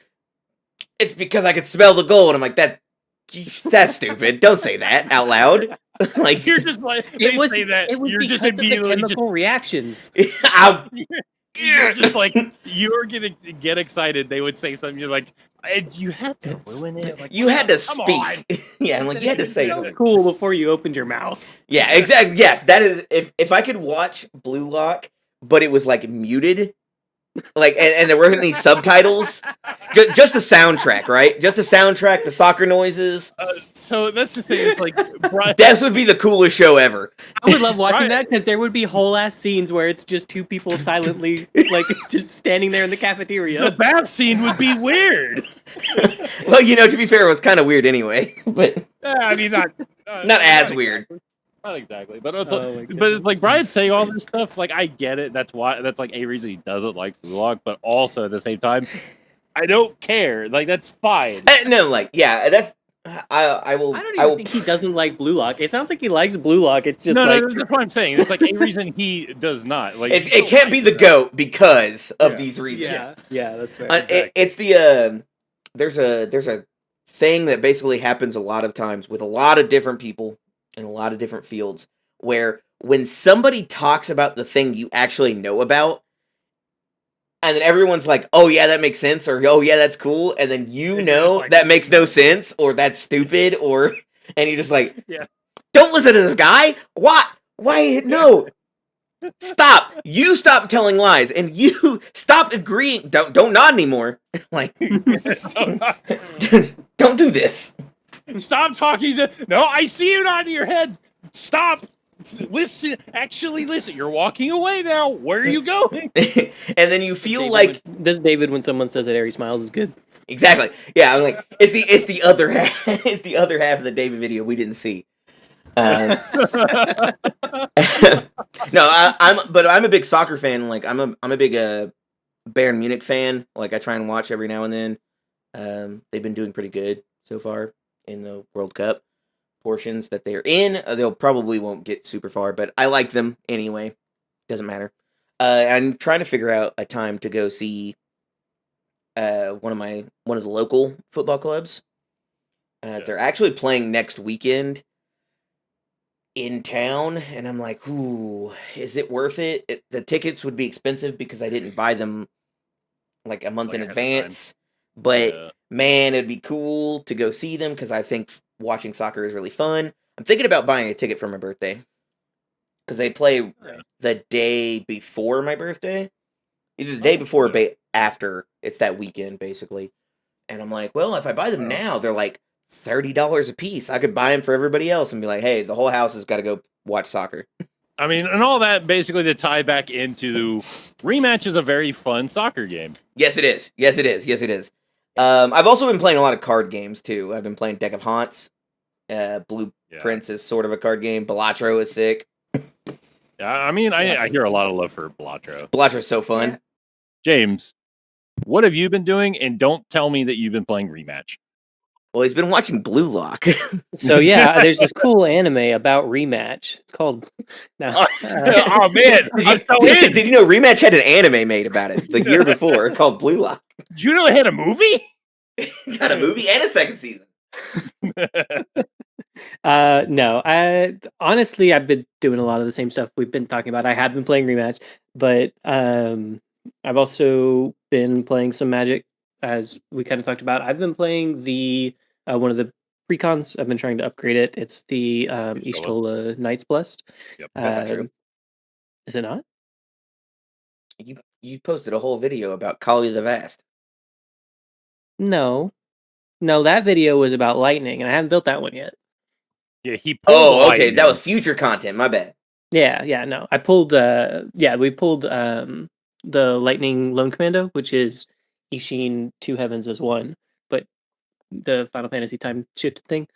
it's because I could smell the goal. And I'm like, that's stupid. Don't say that out loud. Like You're just like, they say that. It was You're because just of the immediately chemical reactions. you're just like, you're gonna get excited. They would say something. You're like, you had to ruin it. Like, you had to come on. speak. Yeah, I'm like, you had to say It was something. cool before you opened your mouth. Yeah, exactly. Yes, that is, if I could watch Blue Lock, but it was like muted, like, and there weren't any subtitles, just the soundtrack, right? Just the soundtrack, the soccer noises. So that's the thing. Is like, Brian, That would be the coolest show ever. I would love watching Right. that because there would be whole ass scenes where it's just 2 people silently, like, just standing there in the the cafeteria. bath scene would be weird. Well, to be fair, it was kind of weird anyway, but I mean, not as weird. Not exactly, but it's Oh my but it's like Brian's saying all this stuff. Like, I get it. That's like a reason he doesn't like Blue Lock, but also at the same time, I don't care. Like, that's fine. No, like, yeah, that's I will. I don't even think he doesn't like Blue Lock. It sounds like he likes Blue Lock. It's just like no, that's what I'm saying. It's like a reason he does not. Like, It can't be the GOAT because of these reasons. yeah, that's fair. It's the there's a thing that basically happens a lot of times with a lot of different people in a lot of different fields, where when somebody talks about the thing you actually know about, and then everyone's like, oh yeah, that makes sense, or oh yeah, that's cool, and then And you're just like, that makes no sense, or that's stupid, or, and you're just like, Yeah. don't listen to this guy. Why no? Stop! You stop telling lies, and you stop agreeing. Don't nod anymore. Like, don't do this. Stop talking to. No, I see you nodding your head. Stop. Listen. Actually, listen. You're walking away now. Where are you going? And then you feel David like this David when someone says that Harry smiles is good. exactly. Yeah, I'm like it's the other half. It's the other half of the David video we didn't see. No, I'm a big soccer fan. Like I'm a big Bayern Munich fan. Like I try and watch every now and then. They've been doing pretty good so far. in the World Cup portions that they're in. They'll probably won't get super far, but I like them anyway. Doesn't matter. I'm trying to figure out a time to go see one of the local football clubs. They're actually playing next weekend in town, and I'm like, ooh, is it worth it? The tickets would be expensive because I didn't buy them like a month in Like, ahead of time. advance. But Yeah. man, it'd be cool to go see them because I think watching soccer is really fun. I'm thinking about buying a ticket for my birthday because they play the day before my birthday, either the day before or after. It's that weekend basically, and I'm like, well, if I buy them now, they're like $30 a piece. I could buy them for everybody else and be like, hey, the whole house has got to go watch soccer. I mean, and all that basically to tie back into Rematch is a very fun soccer game. Yes, it is. Yes, it is. Yes, it is. I've also been playing a lot of card games too. I've been playing Deck of Haunts. Blue Prince is sort of a card game. Balatro is sick. Yeah, I mean, I hear a lot of love for Balatro. Balatro's so fun. Yeah. James, what have you been doing? And don't tell me that you've been playing Rematch. Well, he's been watching Blue Lock. So yeah, there's this cool anime about Rematch. It's called. No. Oh man, I'm so in. Did you know Rematch had an anime made about it the year before called Blue Lock? Did you know it had a movie? Got a movie and a second season. No. Honestly, I've been doing a lot of the same stuff we've been talking about. I have been playing Rematch, but I've also been playing some Magic, as we kind of talked about. I've been playing the one of the precons. I've been trying to upgrade it. It's the Ishtola Knights Blessed. Yep, that's not true. Is it not? You posted a whole video about Kali the Vast. No, that video was about lightning, and I haven't built that one yet. Yeah, he pulled. Oh, okay, that was future content. My bad. Yeah, no. I pulled we pulled the Lightning Lone Commando, which is Ishin Two Heavens as one, but the Final Fantasy time shift thing,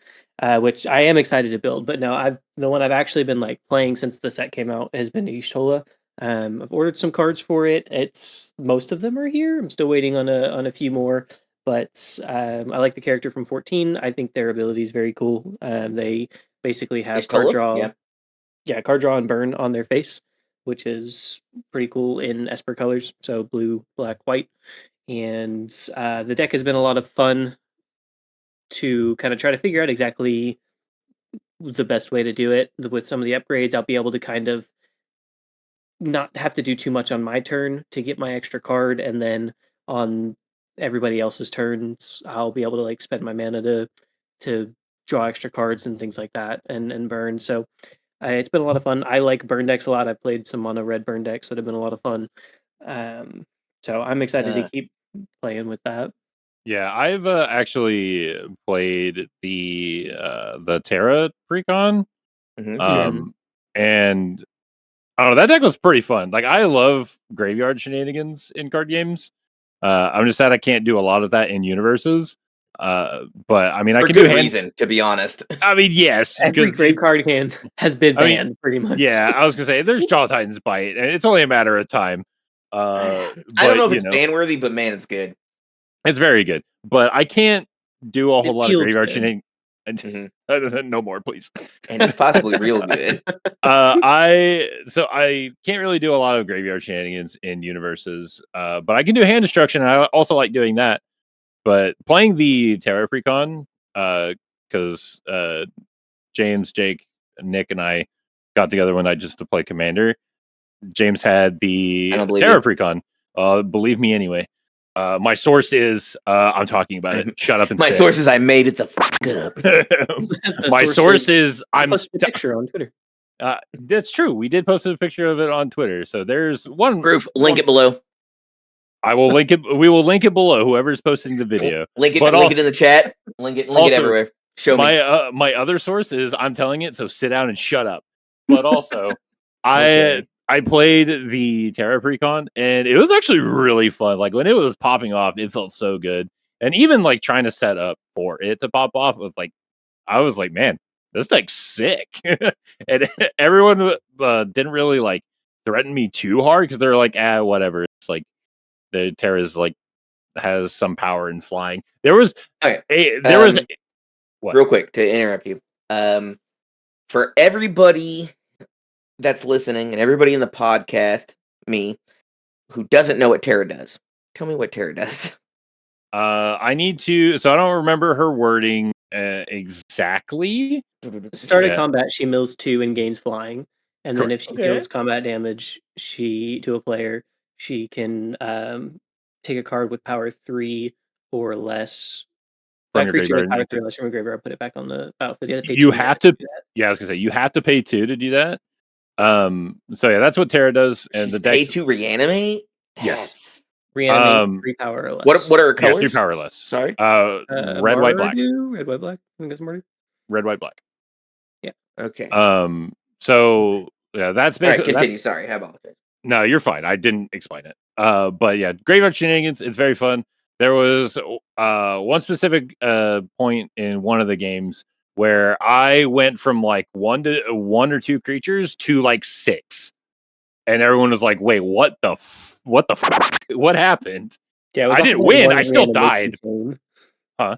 which I am excited to build. But no, the one I've actually been like playing since the set came out has been Ishtola. I've ordered some cards for it. It's most of them are here. I'm still waiting on a few more, but I like the character from 14. I think their ability is very cool. They basically have card draw. Yeah, card draw and burn on their face, which is pretty cool in Esper colors. So blue, black, white. And the deck has been a lot of fun to kind of try to figure out exactly the best way to do it. With some of the upgrades, I'll be able to kind of not have to do too much on my turn to get my extra card. And then on everybody else's turns, I'll be able to like spend my mana to draw extra cards and things like that and burn. So it's been a lot of fun. I like burn decks a lot. I've played some mono red burn decks that have been a lot of fun. So I'm excited to keep playing with that. Yeah, I've actually played the Terra precon, and I don't know, that deck was pretty fun. Like, I love graveyard shenanigans in card games. I'm just sad I can't do a lot of that in Universus. But I mean, for I can good do reason, to be honest. I mean, yes, every grave card can has been banned pretty much. Yeah, I was gonna say there's Jaw Titan's Bite, and it's only a matter of time. I don't know if it's ban worthy, but man, it's good. It's very good, but I can't do a whole lot of graveyard shenanigans. No more, please. And it's possibly real good. I can't really do a lot of graveyard shenanigans in Universes, but I can do hand destruction, and I also like doing that. But playing the Terra Precon, because James, Jake, Nick, and I got together one night just to play Commander. James had the Terra Precon. Believe me anyway. My source is I'm talking about it. Shut up and my source is I made it the fuck up. My source is I'm posted a picture on Twitter. That's true. We did post a picture of it on Twitter. So there's one proof. Link it below. I will link it. We will link it below. Whoever's posting the video. Link it in the chat. Link it everywhere. Show me. My other source is I'm telling it. So sit down and shut up. But also, I played the Terra Precon, and it was actually really fun. Like, when it was popping off, it felt so good. And even like trying to set up for it to pop off was like, I was like, man, this deck's sick. And everyone didn't really like threaten me too hard because they're like, whatever. It's like the Terra's like has some power in flying. There was What? Real quick to interrupt you. For everybody that's listening and everybody in the podcast, me, who doesn't know what Tara does, tell me what Tara does. I need to. So I don't remember her wording exactly. Start of Yeah. combat, she mills 2 and gains flying, and then if she Okay. deals combat damage, to a player, she can take a card with power 3 or less. From That your creature with graveyard. power 3 or less from your graveyard, put it back on the battlefield. You have to pay You 2 mana have to. do that. Yeah, I was gonna say you have to pay 2 to do that. So yeah, that's what Tara does, and She's the paid deck's to reanimate? Yes. Reanimate 3 power or less. What are her yeah, colors? 3 powerless. Sorry? Red, white, black. Red, white, black. I think that's Mardu. Red, white, black. Okay. So yeah, that's All right, basically continue. Sorry, I apologize. No, you're fine. I didn't explain it. But yeah, graveyard shenanigans. It's very fun. There was one specific point in one of the games where I went from like one or two creatures to like 6, and everyone was like, "Wait, what the fuck? What happened?" Yeah, it was I off didn't of win. one I still reanimation died. chain. Huh?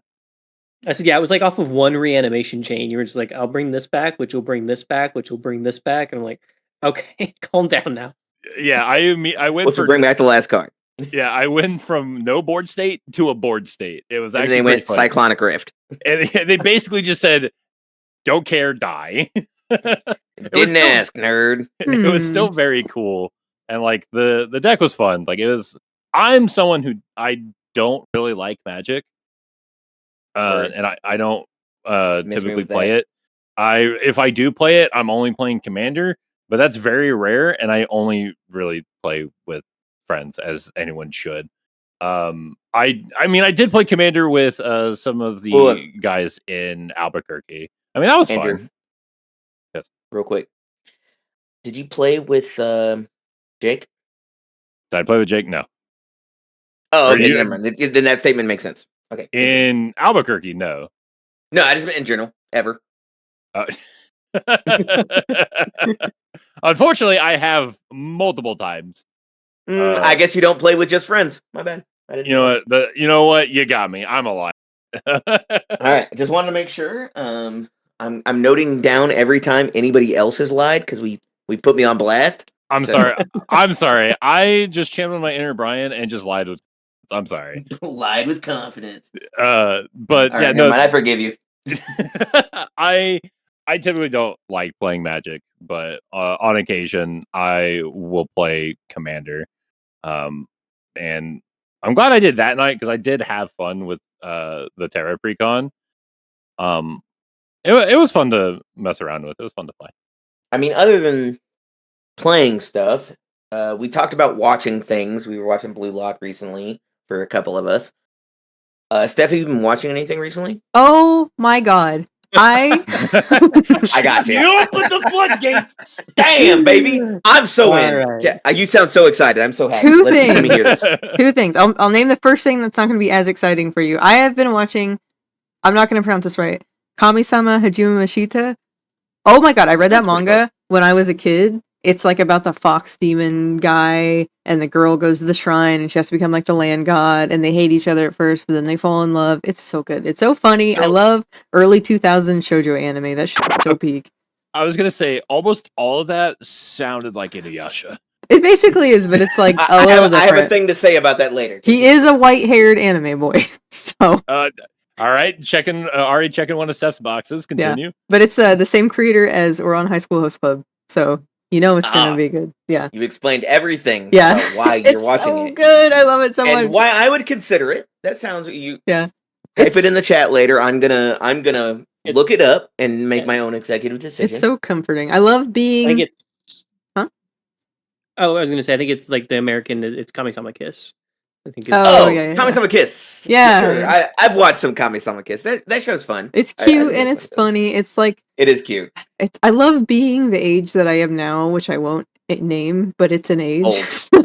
I said, yeah, it was like off of one reanimation chain. You were just like, I'll bring this back, which will bring this back, which will bring this back. And I'm like, okay, calm down now. Yeah, I went Which will for bring back the last card. yeah, I went from no board state to a board state. It was And actually they pretty went fun. Cyclonic Rift. And they basically just said, "Don't care, die." Didn't ask, nerd. It was still very cool, and like the deck was fun. Like it was. I'm someone who I don't really like Magic, Right. and I don't Miss me typically with play that. it. If I do play it, I'm only playing Commander, but that's very rare, and I only really play with friends, as anyone should. I mean, I did play Commander with some of the Hold on. guys in Albuquerque. I mean, that was Andrew, fun. Yes. real quick. Did you play with Jake? Did I play with Jake? No. Oh, Or okay, you- never mind. Then that statement makes sense. Okay. continue. In Albuquerque, no. No, I just meant in general. Ever. Unfortunately, I have multiple times. I guess you don't play with just friends. My bad. I didn't You know realize. what? You know what? You got me. I'm a liar. All right. I just wanted to make sure. I'm noting down every time anybody else has lied because we put me on blast. I'm sorry. I'm sorry. I just channeled my inner Brian and just lied with. I'm sorry. Lied with confidence. But All yeah, right, no. never mind, I forgive you. I typically don't like playing Magic, but on occasion I will play Commander. And I'm glad I did that night because I did have fun with the Terra Precon. It was fun to mess around with. It was fun to play. I mean, other than playing stuff, we talked about watching things. We were watching Blue Lock recently for a couple of us. Steph, have you been watching anything recently? Oh my god. I got you. You opened the floodgates. Damn, baby. I'm so All in. right. Yeah, you sound so excited. I'm so happy. Two Let me hear things. this. Two things. I'll name the first thing that's not going to be as exciting for you. I have been watching, I'm not going to pronounce this right, Kami-sama Hajime Mashita. Oh my god, I read that That's pretty manga when I was a kid. It's like about the fox demon guy, and the girl goes to the shrine, and she has to become like the land god, and they hate each other at first, but then they fall in love. It's so good. It's so funny. I So- love early 2000s shoujo anime. That shit's so peak. I was gonna say almost all of that sounded like Inuyasha. It basically is, but it's like a I little have a different. thing to say about that later. He is a white-haired anime boy, so. All right, already checking one of Steph's boxes. Continue. But it's the same creator as Oran High School Host Club, so you know it's gonna Ah. be good. Yeah, You explained everything Yeah. about why you're it's watching so it. good. I love it so And much. why I would consider it. That sounds you Yeah, type it in the chat later. I'm gonna It- look it up and make Yeah. my own executive decision. It's so comforting. I love I think being. it's. Huh? Oh, I was going to say, I think it's like the American, it's Kami-sama Kiss. I think it's. Oh, Oh, yeah, yeah, Kami-sama Kiss. Yeah. Sure. I've watched some Kami-sama Kiss. That show's fun. It's I cute think and it's it's funny. It's like It is cute. I love being the age that I am now, which I won't name, but it's an age. Old.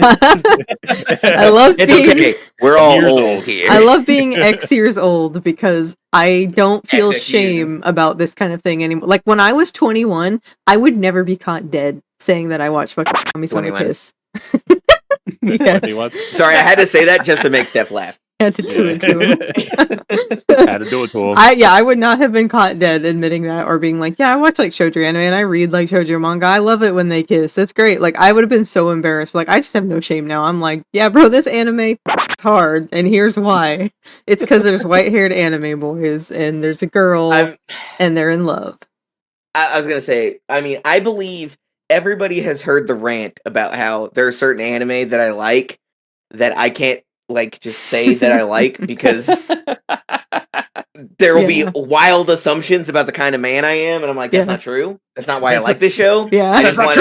I love It's being. okay. We're all Years old old. here. I love being X years old because I don't feel XX years. shame about this kind of thing anymore. Like when I was 21, I would never be caught dead saying that I watched fucking Kami-sama 21. Kiss. What do Yes. you want? Sorry, I had to say that just to make Steph laugh. had to do it to him. Had to do it to him. I would not have been caught dead admitting that or being like, yeah, I watch like shoujo anime and I read like shoujo manga. I love it when they kiss. It's great. Like I would have been so embarrassed. Like I just have no shame now. I'm like, yeah, bro, this anime is hard, and here's why. It's because there's white-haired anime boys and there's a girl and they're in love. I was gonna say, I mean, I believe everybody has heard the rant about how there are certain anime that I like that I can't like just say that I like because there will be wild assumptions about the kind of man I am, and I'm like, that's not true. That's not why I like this show. Yeah, I just want.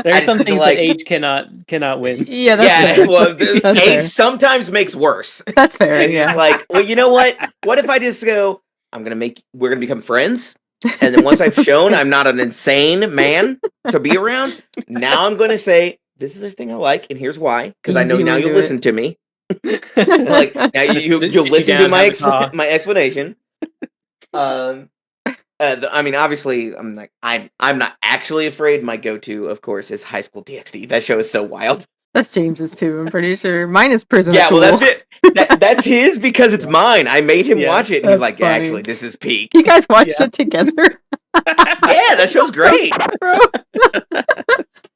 There are some things that age cannot win. Yeah, that's fair. Well, That's age fair. sometimes makes worse. That's fair. And Yeah. it's like, well, you know what? What if I just go? We're gonna become friends, and then once I've shown I'm not an insane man to be around, now I'm gonna say this is the thing I like, and here's why. Because I know now you'll listen to me. Like now you'll listen to my explanation. I mean, obviously, I'm not actually afraid. My go-to, of course, is High School DxD. That show is so wild. That's James's too. I'm pretty sure. Mine is Prison Yeah, School. well, that's it. That's his because it's mine. I made him watch it, and he's like, funny. actually, this is peak. You guys watched it together? Yeah, that show's great. Bro.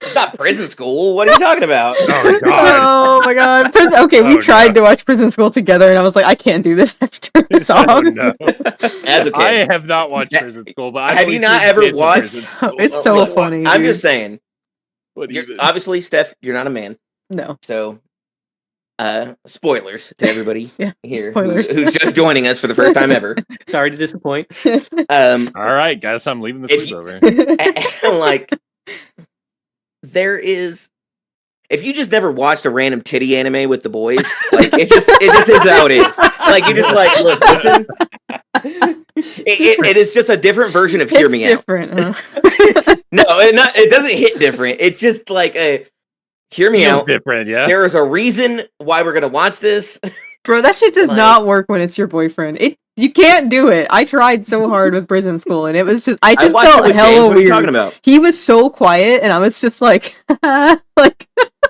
It's not Prison School. What are you talking about? Oh god. Oh my god. Okay, we tried to watch Prison School together, and I was like, I can't do this. I have to turn this off. Oh, no. That's okay. I have not watched Prison School, but Have you not ever watched? It's so funny. I'm dude. just saying. Obviously, Steph, you're not a man. No. So, spoilers to everybody here spoilers. who's just joining us for the first time ever. Sorry to disappoint. All right, guys, I'm leaving the sleepover. Like, there is. If you just never watched a random titty anime with the boys, like it just is how it is. Like you just like look, listen. It is just a different version of Hear Me Out. Different, huh? No, it doesn't hit different. It's just like a Hear Me Out. Different, yeah. There is a reason why we're gonna watch this. Bro, that shit does not work when it's your boyfriend. You can't do it. I tried so hard with Prison School, and it was just I felt hella weird. What are you talking about? He was so quiet, and I was just like, like.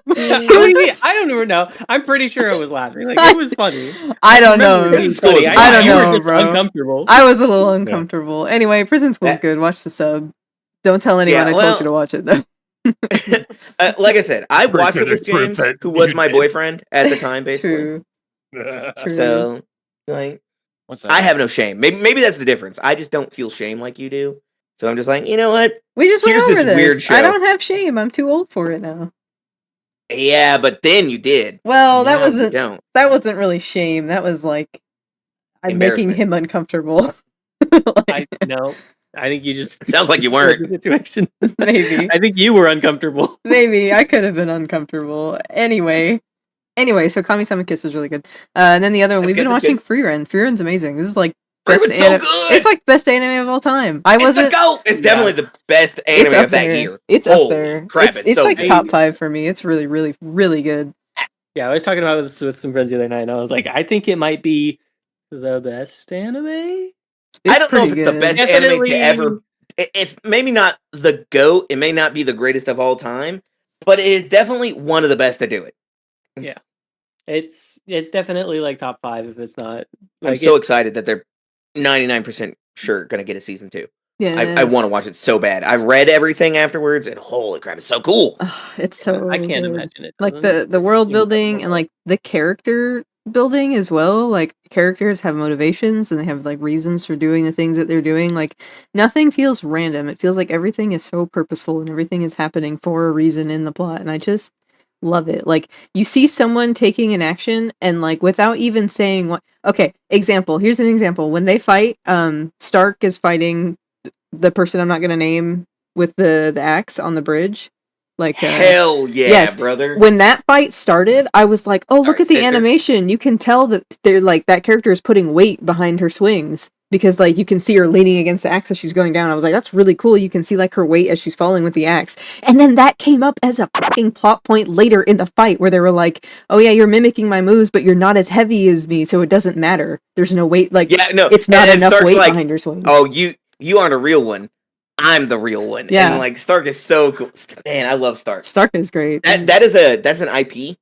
I don't know. I'm pretty sure I was laughing. Like it was funny. I don't know. I don't know, bro. Uncomfortable. I was a little uncomfortable. Anyway, Prison School's good. Watch the sub. Don't tell anyone I told you to watch it though. Like I said, I watched it with James, who was my boyfriend at the time, basically. True. So, like, I have no shame. Maybe that's the difference. I just don't feel shame like you do. So I'm just like, you know what? We just went over this. Weird show. I don't have shame. I'm too old for it now. Yeah, but then you did. Well, that wasn't really shame. That was like I'm making him uncomfortable. I think you just sounds like you weren't. Situation. Maybe. I think you were uncomfortable. Maybe I could have been uncomfortable. Anyway, so Kami-sama Kiss was really good. And then the other one we've been watching Frieren. Frieren's amazing. This is like best so good. It's like best anime of all time. It's definitely the best anime of that year. It's up there. Crap, it's so like good. top 5 for me. It's really, really, really good. Yeah, I was talking about this with some friends the other night, and I was like, I think it might be the best anime. I don't know if it's the best anime to ever. It's maybe not the GOAT. It may not be the greatest of all time, but it is definitely one of the best to do it. Yeah, it's definitely like top 5 if it's not. Like, I'm so excited that they're 99% sure going to get a season 2. Yeah, I want to watch it so bad. I read everything afterwards, and holy crap, it's so cool. It's so I can't good. imagine it. Like the world building and like the character building as well. Like characters have motivations and they have like reasons for doing the things that they're doing. Like nothing feels random. It feels like everything is so purposeful and everything is happening for a reason in the plot. And I just love it. Like you see someone taking an action and like without even saying what. Okay, example. Here's an example. When they fight, Stark is fighting the person I'm not gonna name with the axe on the bridge. Like hell yeah, yes. Brother. When that fight started, I was like, "Oh, look at the animation! You can tell that they're like that character is putting weight behind her swings because like you can see her leaning against the axe as she's going down." I was like, "That's really cool! You can see like her weight as she's falling with the axe." And then that came up as a fucking plot point later in the fight where they were like, "Oh yeah, you're mimicking my moves, but you're not as heavy as me, so it doesn't matter. There's no weight. Like, it's not enough weight behind her swings." Oh, you aren't a real one. I'm the real one. Yeah. And like Stark is so cool. Man, I love Stark. Stark is great. That's an IP.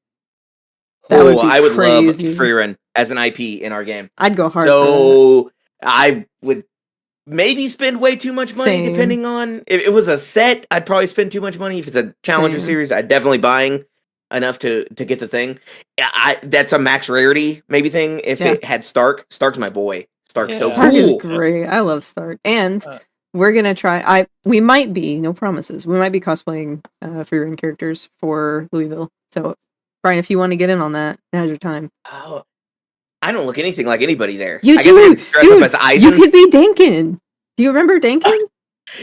I would love Frieren. as an IP in our game. I'd go hard for So I would maybe spend way too much money Same. depending on if it was a set. I'd probably spend too much money. If it's a Challenger Same. series, I'd definitely buying enough to get the thing. That's a max rarity maybe thing. If Yeah. it had Stark's my boy. Stark's so Yeah. Stark cool. is great. I love Stark. And Uh, we're gonna try. We might be, no promises. We might be cosplaying Frieren characters for Louisville. So, Brian, if you want to get in on that, now's your time. Oh, I don't look anything like anybody there. You I guess I do, could dress dude. up as Aizen. You could be Dinkin. Do you remember Dinkin?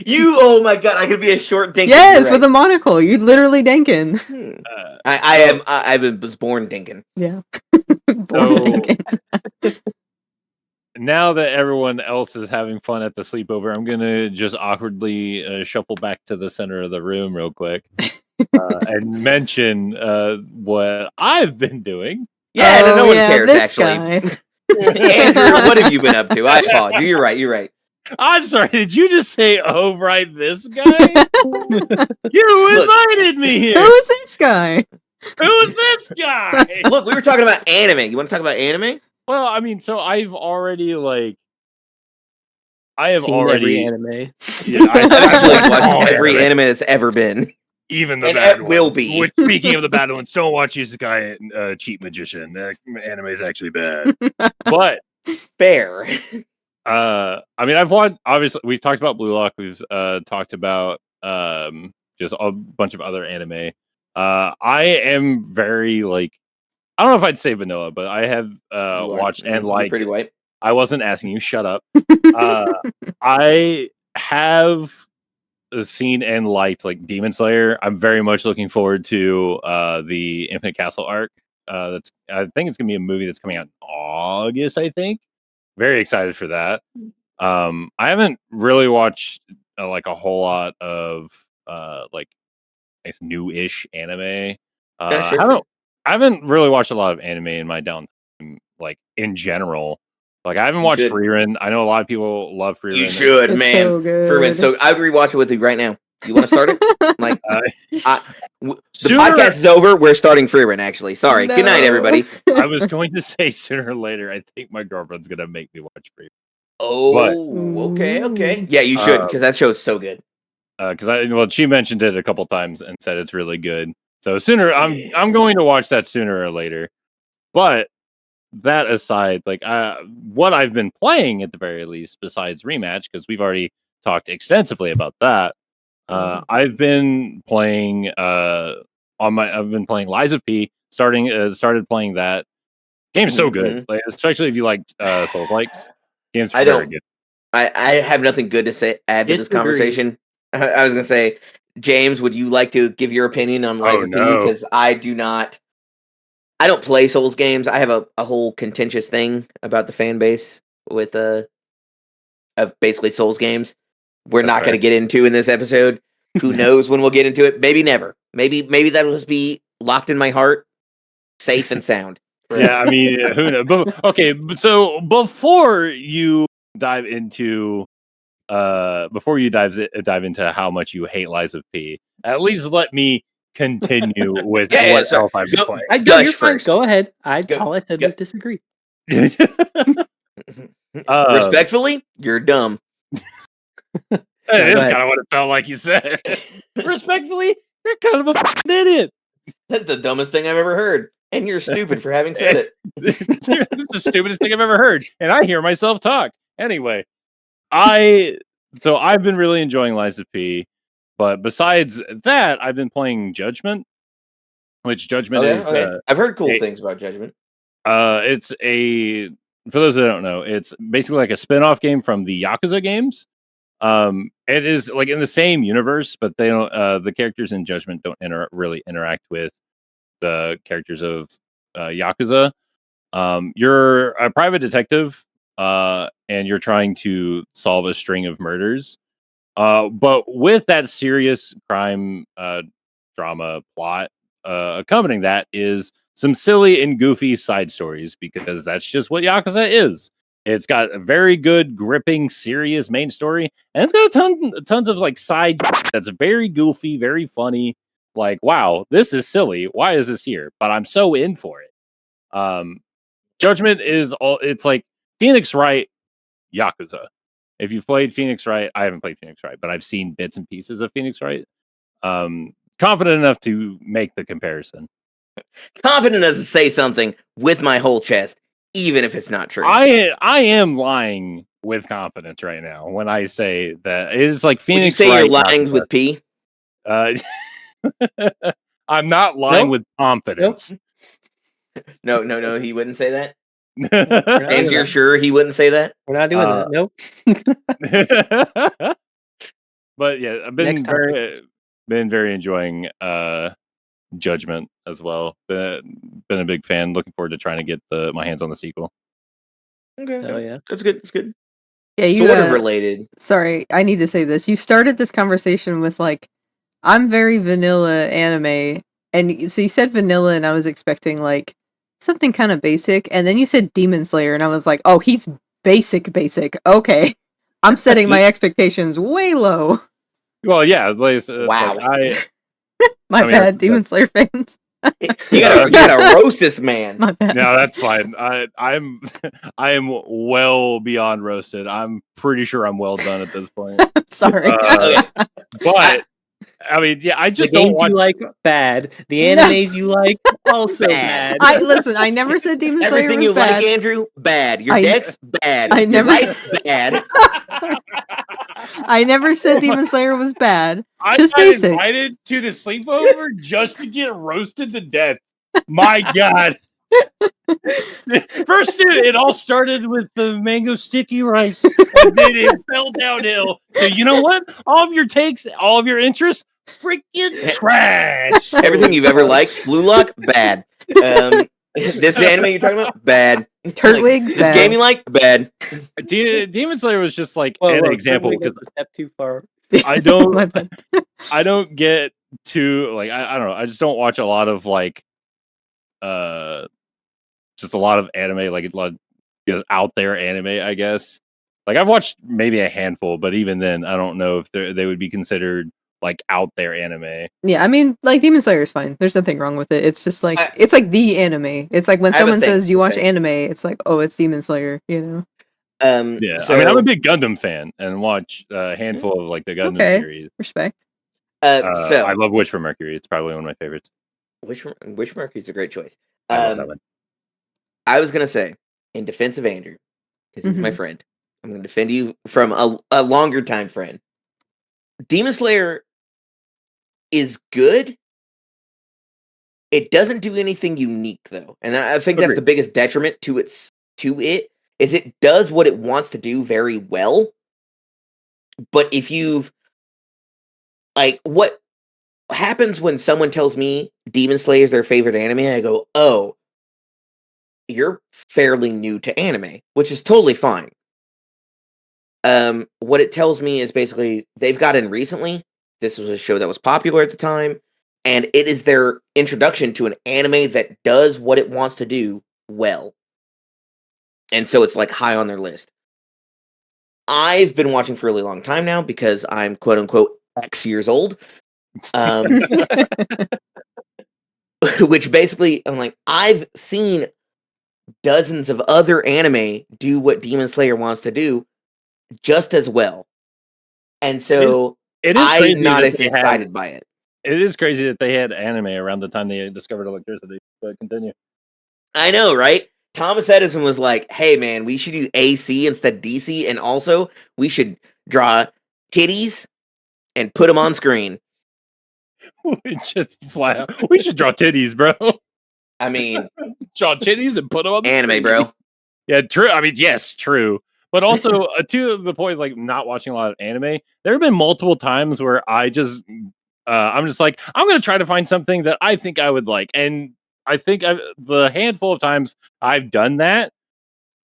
Oh my god, I could be a short dinkin. Yes, with a monocle. You'd literally Dinkin. I was born dinkin. Yeah. Born So- Dinkin. Now that everyone else is having fun at the sleepover, I'm gonna just awkwardly shuffle back to the center of the room real quick and mention what I've been doing. Yeah, no one yeah, cares this actually. guy. Andrew, what have you been up to? I apologize. You're right. I'm sorry. Did you just say, "Oh, right, this guy"? You invited me here. Who's this guy? Who's this guy? Look, we were talking about anime. You want to talk about anime? Well, I mean, so I've already I have Seen already every anime. Yeah, I've actually watched all watched every anime. anime that's ever been. Even the And bad it will ones. be. Which, speaking of the bad ones, don't watch Isekai Cheat Magician. That anime is actually bad. But Fair. I mean, I've watched. Obviously, we've talked about Blue Lock. We've talked about just a bunch of other anime. I am very I don't know if I'd say vanilla, but I have watched and You're liked. pretty white. I wasn't asking you. Shut up. I have seen and liked Demon Slayer. I'm very much looking forward to the Infinite Castle arc. I think it's gonna be a movie that's coming out in August. I think. Very excited for that. I haven't really watched a whole lot of new-ish anime. Sure. I haven't really watched a lot of anime in my downtime, in general. I haven't You watched should. Frieren. I know a lot of people love Frieren. You should, It's man. so good. Frieren. So I'd rewatch it with you right now. You want to start it? The Sooner- podcast is over. We're starting Frieren, actually. Sorry. Good night, No. everybody. I was going to say sooner or later. I think my girlfriend's gonna make me watch Frieren Oh, okay. Yeah, you should, because that show's so good. because she mentioned it a couple times and said it's really good. So sooner, I'm going to watch that sooner or later. But that aside, what I've been playing at the very least, besides Rematch, because we've already talked extensively about that. I've been playing I've been playing Liza P. Started playing that. Game's so good, especially if you like Souls likes. Game's very good. I have nothing good to add to this Disagree. conversation. I was gonna say, James, would you like to give your opinion on Liza P? no. Because I do not. I don't play Souls games. I have a whole contentious thing about the fan base with of basically Souls games. We're That's not fair. going to get into in this episode. Who knows when we'll get into it? Maybe never. Maybe that'll just be locked in my heart, safe and sound. Yeah, I mean, who knows? Okay, so before you dive into into how much you hate Liza P, at least let me continue with what so else I've been playing. Gush You're fine. first. Go ahead. Go- All I said go- was disagree. Respectfully, you're dumb. That go is ahead. kind of what it felt like you said. Respectfully, you're kind of a f***ing idiot. That's the dumbest thing I've ever heard, and you're stupid for having said it. This is the stupidest thing I've ever heard, and I hear myself talk. Anyway, I've been really enjoying Liza P, but besides that, I've been playing Judgment, which Judgment is. I've heard cool things about Judgment. It's for those that don't know, it's basically like a spin-off game from the Yakuza games. It is in the same universe, but they don't. The characters in Judgment don't really interact with the characters of Yakuza. You're a private detective, and you're trying to solve a string of murders. But with that serious crime drama plot, accompanying that is some silly and goofy side stories, because that's just what Yakuza is. It's got a very good, gripping, serious main story, and it's got tons of side that's very goofy, very funny. Wow, this is silly. Why is this here? But I'm so in for it. Judgment is all. It's like Phoenix Wright, Yakuza. If you've played Phoenix Wright, I haven't played Phoenix Wright, but I've seen bits and pieces of Phoenix Wright. Confident enough to make the comparison. Confident enough to say something with my whole chest, even if it's not true. I am lying with confidence right now when I say that it is like Phoenix. Would you say Wright, you're lying Yakuza. with P? I'm not lying Nope. with confidence. No, he wouldn't say that. We're not James, doing you're that. sure he wouldn't say that? We're not doing that. Nope. But yeah, I've been Next very enjoying Judgment as well. Been a big fan. Looking forward to trying to get my hands on the sequel. Okay. Oh yeah. That's good. That's good. Yeah, you Sort of related. Sorry, I need to say this. You started this conversation with like, I'm very vanilla anime, and so you said vanilla, and I was expecting like something kind of basic, and then you said Demon Slayer, and I was like, oh, he's basic. Okay, I'm setting my expectations way low. Well, yeah. Like, Wow. My bad, Demon Slayer fans. You gotta roast this man. My bad. No, that's fine. I am well beyond roasted. I'm pretty sure I'm well done at this point. I'm sorry. Okay. But I mean, yeah, I just the don't games watch. you like bad. The No. animes you like also bad. I never said Demon Slayer Everything was you bad. like, Andrew, bad. Your I- deck's bad. I Your never- life, bad. I never said Demon Slayer was bad. I Just got basic. invited to the sleepover just to get roasted to death. My God. First, it all started with the mango sticky rice, and then it fell downhill. So you know what? All of your takes, all of your interests, freaking trash. Everything you've ever liked, Blue Lock, bad. This anime you're talking about, bad. Turtwig, This bad. game you like, bad. Demon Slayer was just like Whoa, an whoa, example Turtwig because is a step too far. I My don't, bad. I don't get too like I don't know. I just don't watch a lot of like, just a lot of anime, like a lot of just out there anime. I guess like I've watched maybe a handful, but even then, I don't know if they would be considered like out there anime. Yeah, I mean, like Demon Slayer is fine. There's nothing wrong with it. It's just like it's like the anime. It's like when I have a someone thing says you to watch say. anime, it's like, oh, it's Demon Slayer. You know? Yeah, So, I mean, I'm a big Gundam fan and watch a handful of like the Gundam Okay. series. Respect. so I love Witch from Mercury. It's probably one of my favorites. Witch Mercury's a great choice. I love that one. I was gonna say, in defense of Andrew, because he's my friend, I'm gonna defend you from a longer time friend. Demon Slayer is good. It doesn't do anything unique though, and I think that's the biggest detriment to it. Is it does what it wants to do very well, but if you've like what happens when someone tells me Demon Slayer is their favorite anime, I go, oh, you're fairly new to anime, which is totally fine. What it tells me is basically they've got in recently. This was a show that was popular at the time, and it is their introduction to an anime that does what it wants to do well. And so it's like high on their list. I've been watching for a really long time now because I'm quote unquote X years old. Which basically, I'm like, I've seen dozens of other anime do what Demon Slayer wants to do just as well. And so it is crazy I'm not that as they excited by it. It is crazy that they had anime around the time they discovered electricity. But continue. I know, right? Thomas Edison was like, hey man, we should do AC instead of DC, and also we should draw titties and put them on screen. We just flat out. We should draw titties, bro. I mean, draw titties and put them on the anime, screen. bro. Yeah, true. I mean, yes, true. But also, to the point, like not watching a lot of anime, there have been multiple times where I'm just like, I'm going to try to find something that I think I would like. And I think the handful of times I've done that,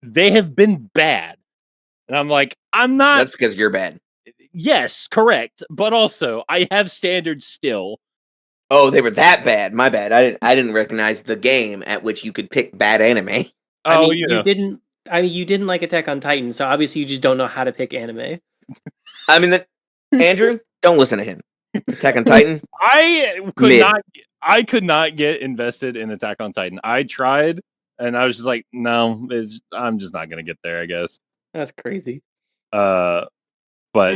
they have been bad. And I'm like, I'm not. That's because you're bad. Yes, correct. But also, I have standards still. Oh, they were that bad. My bad. I didn't recognize the game at which you could pick bad anime. I Oh, mean, you know. you didn't like Attack on Titan, so obviously you just don't know how to pick anime. I mean, Andrew, don't listen to him. Attack on Titan. I could not get invested in Attack on Titan. I tried And I was just like, no, I'm just not gonna get there, I guess. That's crazy. But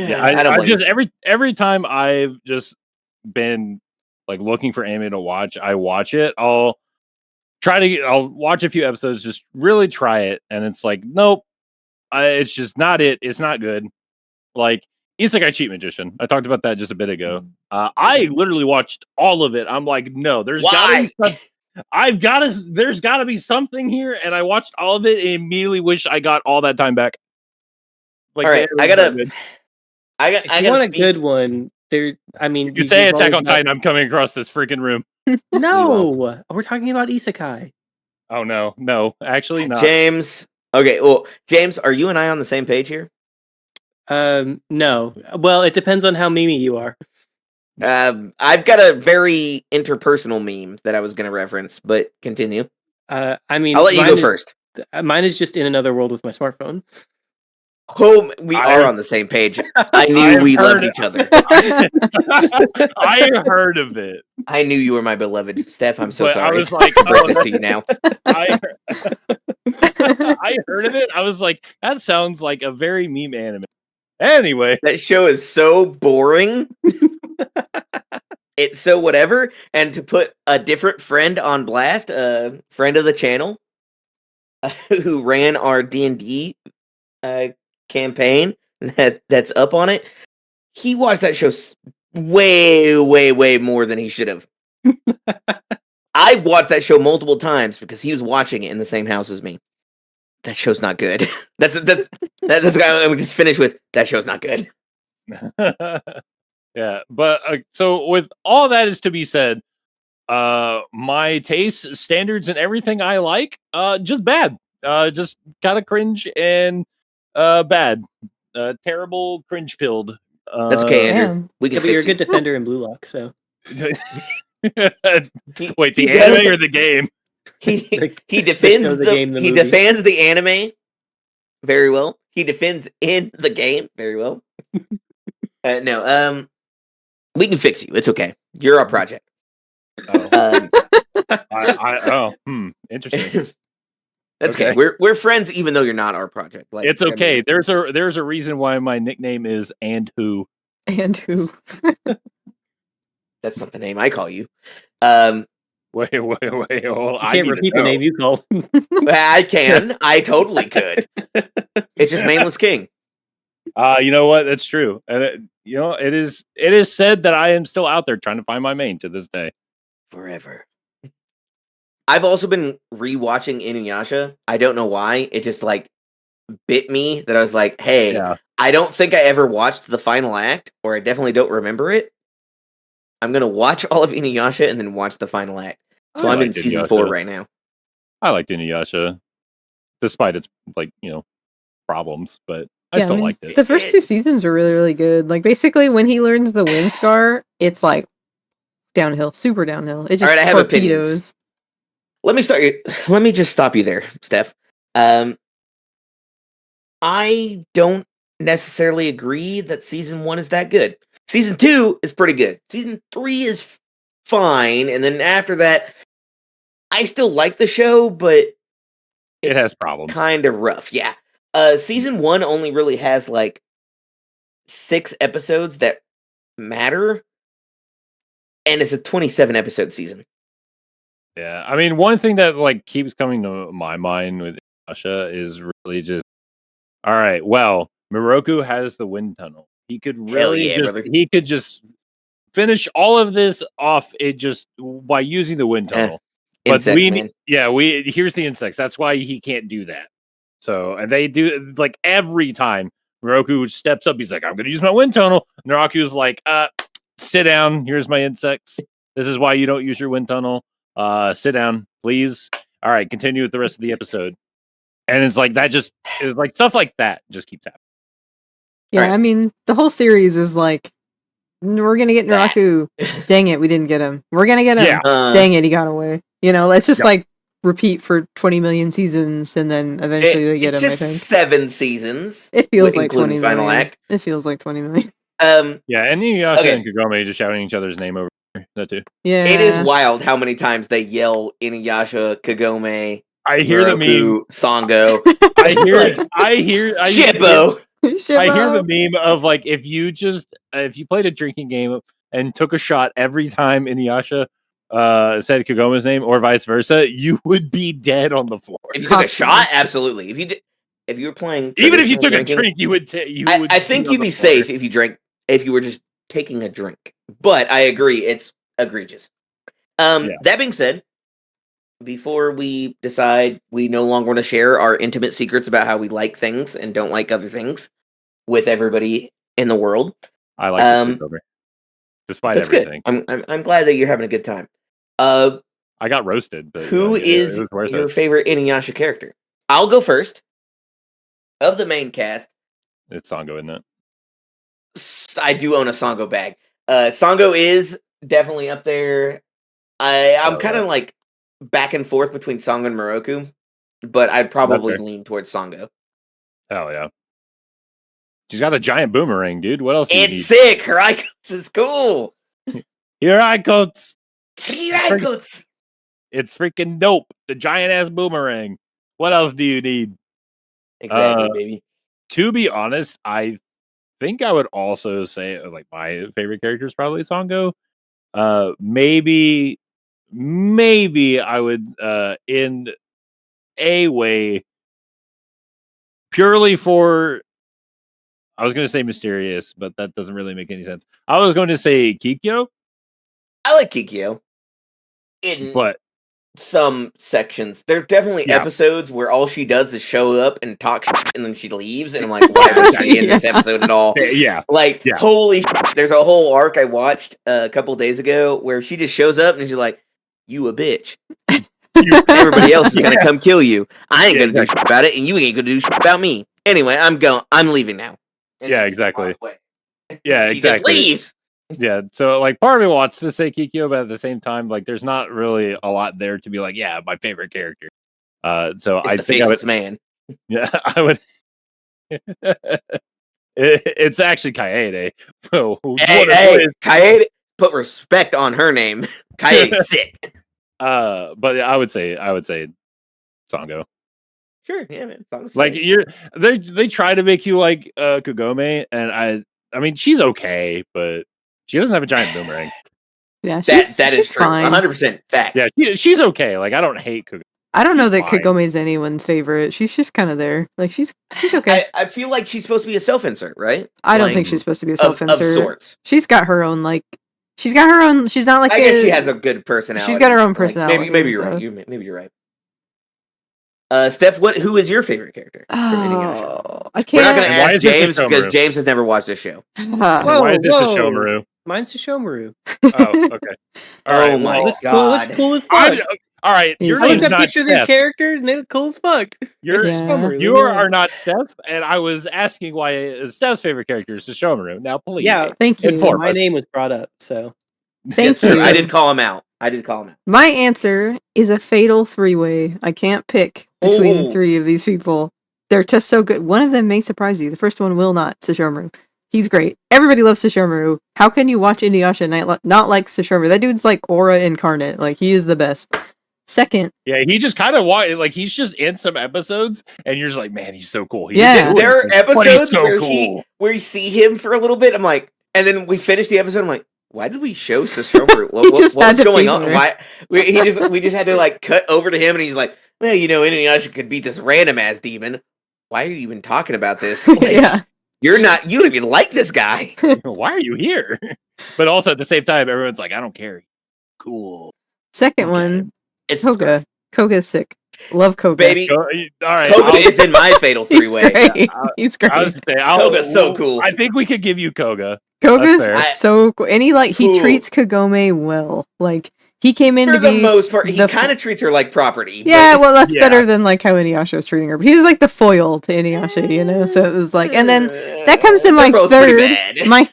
yeah, I don't I blame just you. every time I've just been like looking for anime to watch, I watch it. I'll watch a few episodes, just really try it, and it's like, nope, it's just not it. It's not good. Like Isekai Cheat Magician. I talked about that just a bit ago. I literally watched all of it. I'm like, no, there's gotta Why? be there's gotta be something here, and I watched all of it and immediately wish I got all that time back. Like All the right, I anime's so gotta, good. I If you gotta want a speak. good one, there. I mean, You say you've Attack always on got- Titan, I'm coming across this freaking room. No, we're talking about isekai. Oh no, actually not. James. Okay, well, James, are you and I on the same page here? No. Well, it depends on how Mimi you are. I've got a very interpersonal meme that I was going to reference, but continue. I mean, I'll let you go mine is- first. Mine is just in another world with my smartphone. Oh, we I- are on the same page. I knew I've we heard loved it. each other. I heard of it, I knew you were my beloved. Steph, I'm so but sorry. I was like, to break this to you now. I heard of it. I was like, that sounds like a very meme anime. Anyway, That show is so boring. It's so whatever. And to put a different friend on blast, a friend of the channel, who ran our D&D campaign that's up on it, he watched that show way more than he should have. I watched that show multiple times because he was watching it in the same house as me. That show's not good. that's what I'm just finish with. That show's not good. yeah, but so with all that is to be said, my tastes, standards, and everything I like, just bad. Just kind of cringe and bad. Terrible, cringe pilled. That's okay, Andrew. Damn. We can Yeah, but you're a fix good defender in Blue Lock, so you. Wait, he the does- anime or the game? He The defends show, the game, the he movie. defends the anime very well. He defends in the game very well. No, we can fix you. It's okay. You're our project. Oh, Um, interesting. That's okay. Okay. We're friends, even though you're not our project. Like, It's I mean, okay. There's a reason why my nickname is And Who. And who? that's not the name I call you. Um, Wait. Well, you I can't need repeat to the know. name you called. I can. I totally could. It's just Mainless King. You know what? That's true. And it is said that I am still out there trying to find my main to this day. Forever. I've also been rewatching Inuyasha. I don't know why. It just like bit me that I was like, hey, Yeah. I don't think I ever watched the final act, or I definitely don't remember it. I'm gonna watch all of Inuyasha and then watch the final act. So I I'm in liked season Inuyasha. 4 right now. I liked Inuyasha, despite its problems, but I Yeah, still I mean, liked it. the first two seasons are really good. Like basically, when he learns the wind scar, it's like downhill, super downhill. It just Alright, I have torpedoes. Let me just stop you there, Steph. I don't necessarily agree that season 1 is that good. Season 2 is pretty good. Season 3 is fine, and then after that, I still like the show, but It it's has problems. kind of rough. Yeah. Season 1 only really has like 6 episodes that matter, and it's a 27 episode season. Yeah, I mean, one thing that like keeps coming to my mind with Inuyasha is really just, all right, well, Miroku has the wind tunnel. He could Hell really yeah, just brother. he could just finish all of this off it just by using the wind tunnel. But Insects, man. here's the insects. That's why he can't do that. So, and they do like every time Miroku steps up, he's like, I'm gonna use my wind tunnel. Naraku's like, sit down, here's my insects. This is why you don't use your wind tunnel. Sit down, please. All right, continue with the rest of the episode. And it's like that just is like stuff like that just keeps happening. Yeah, Alright. I mean, the whole series is like, we're gonna get That- Naraku. Dang it, we didn't get him. We're gonna get him. Yeah. Dang it, he got away. Let's just Yep. like repeat for 20 million seasons, and then eventually they get it's him. I just think 7 seasons. it feels like including 20 final million. act. It feels like 20 million. Yeah, and Inuyasha Okay. and Kagome just shouting each other's name over there. That too. Yeah, It is wild how many times they yell Inuyasha, Kagome, I hear the meme. Moroku, Sango, I hear like, I hear Shippo. I hear the meme of like if you played a drinking game and took a shot every time Inuyasha said Kagome's name or vice versa, you would be dead on the floor. If you took a shot, absolutely. If you were playing, Even if you took drinking, a drink, you would. I think you'd be safe if you drank. If you were just taking a drink, but I agree, it's egregious. That being said, before we decide we no longer want to share our intimate secrets about how we like things and don't like other things with everybody in the world, I like the sleepover, despite that's everything. Good. I'm glad that you're having a good time. I got roasted, but who is it was worth your it. favorite Inuyasha character? I'll go first. Of the main cast, It's Sango, isn't it? I do own a Sango bag. Sango is definitely up there. I'm kind of like back and forth between Sango and Moroku, but I'd probably lean towards Sango. Hell yeah. She's got a giant boomerang, dude. What else do you need? It's sick. Her icons is cool. Your icons. Icons. It's freaking dope. The giant ass boomerang. What else do you need? Exactly, baby. To be honest, I think I would also say like my favorite character is probably Sango. Maybe I would in a way purely for I was going to say mysterious, but that doesn't really make any sense. I was going to say Kikyo. I like Kikyo. But some sections, there's definitely episodes where all she does is show up and talk and then she leaves, and I'm like, why was she in this episode at all? Holy shit. There's a whole arc I watched a couple days ago where she just shows up and she's like, you a bitch. Everybody else is gonna come kill you. I ain't gonna do shit about it, and you ain't gonna do shit about me. Anyway, I'm leaving now. And exactly. She just leaves. Yeah, so like part of me wants to say Kikyo, but at the same time, like there's not really a lot there to be like, yeah, my favorite character. So it's I the think faceless man. Yeah, I would. It's actually Kaede. Hey, Kaede, put respect on her name. Kaede's sick. But I would say Sango. Sure, yeah, man. Like they try to make you like Kagome, and I mean she's okay, but she doesn't have a giant boomerang. Yeah, that is true. 100% facts. Yeah, she's okay. Like I don't hate Kagome. I don't know that Kagome is anyone's favorite. She's just kind of there. Like she's okay. I feel like she's supposed to be a self-insert, right? I don't think she's supposed to be a self-insert. Of sorts. She's got her own she's not like I guess she has a good personality. She's got her own personality. Maybe you're right. Maybe you're right. Steph, who is your favorite character from Inuyasha? I can't. We're not going to ask James because James has never watched this show. Why is this a Shomaru? Mine's Shishomaru. Oh, okay. All right, my God. Looks cool as fuck. All right, your I name's looked up not pictures of Steph. these characters and they look cool as fuck. You are not Steph, and I was asking why Steph's favorite character is Shomaru. Now, please, thank you. My name was brought up, so thank you. I did call him out. My answer is a fatal three-way. I can't pick between three of these people. They're just so good. One of them may surprise you. The first one will not. Sesshomaru. He's great. Everybody loves Sesshomaru. How can you watch Inuyasha and not like Sesshomaru? That dude's like aura incarnate. Like he is the best. Second. Yeah, he just kind of like he's just in some episodes, and you're just like, man, he's so cool. There are episodes where you see him for a little bit. I'm like, and then we finish the episode. I'm like, why did we show Sesshomaru? What was going on? Why we just had to like cut over to him, and he's like, well, Inuyasha could beat this random ass demon. Why are you even talking about this? Like, you don't even like this guy. Why are you here? But also at the same time, everyone's like, I don't care. Cool. Second one, it's Koga. Koga's sick. Love Koga. Baby. All right. Koga is in my fatal three-way. He's great. I was to say, Koga's so cool. I think we could give you Koga. Koga's so cool. And he treats Kagome well. Like, he came in for to the be most part. He kind of treats her like property. Yeah, well, that's better than like how Inuyasha was treating her. He was like the foil to Inuyasha, So it was like, and then that comes to my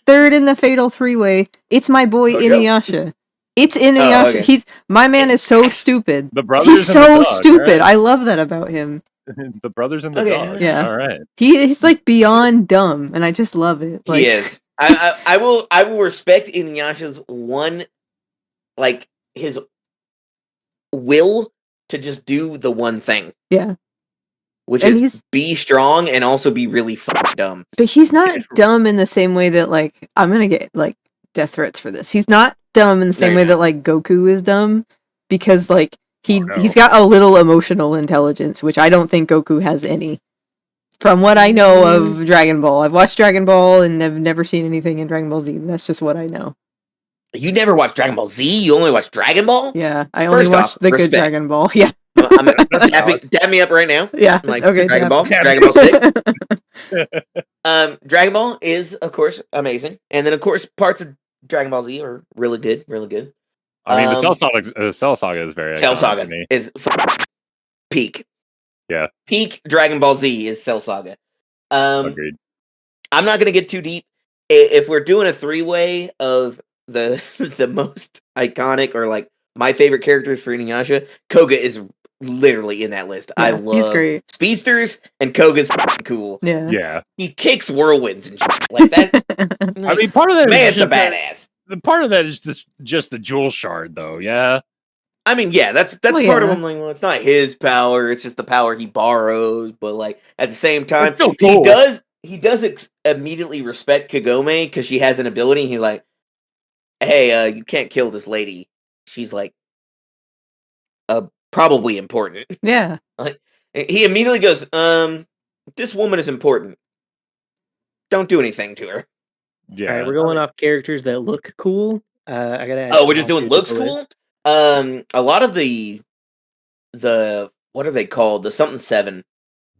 third in the fatal three-way. It's my boy Inuyasha. It's Inuyasha. He's my man is so stupid. He's so stupid. Right? I love that about him. The brothers and the dog. Yeah. All right. He's like beyond dumb, and I just love it. Like, he is. I will respect Inuyasha's one, like his will to just do the one thing, Yeah. which And is he's- be strong and also be really fucking dumb. But he's not dumb in the same way that, like, I'm gonna get, like, death threats for this. He's not dumb in the same way that, like, Goku is dumb. Because, like, he's got a little emotional intelligence, which I don't think Goku has any. From what I know of Dragon Ball. I've watched Dragon Ball and I've never seen anything in Dragon Ball Z. That's just what I know. You never watched Dragon Ball Z? You only watched Dragon Ball? Yeah, I only First watched off, the good respect. Dragon Ball. Yeah. I'm dab me up right now. Yeah. I'm like, Okay. Dragon yeah. Ball, Dragon Ball sick. Dragon Ball is, of course, amazing, and then of course parts of Dragon Ball Z are really good, really good. I mean, the Cell Saga is very Cell iconic Saga to me. is peak. Yeah. Peak Dragon Ball Z is Cell Saga. Agreed. I'm not gonna get too deep. If we're doing a 3-way of the the most iconic or like my favorite characters for Inuyasha, Koga is literally in that list. I Yeah, he's love great. speedsters, and Koga's cool. Yeah. Yeah. He kicks whirlwinds and shit like that. I mean, part of that man's is a badass. The part of that is just the jewel shard, though. Yeah. I mean, yeah, that's Well, part of yeah. him. Like, well, it's not his power; it's just the power he borrows. But like at the same time, It's still cool. he does immediately respect Kagome because she has an ability. He's like, "Hey, you can't kill this lady. She's like, probably important." Yeah. He immediately goes, this woman is important. Don't do anything to her." Yeah. All right, we're going off characters that look cool. I gotta. Add Oh, we're just doing Kahoku to looks the cool. list. A lot of the what are they called? The something 7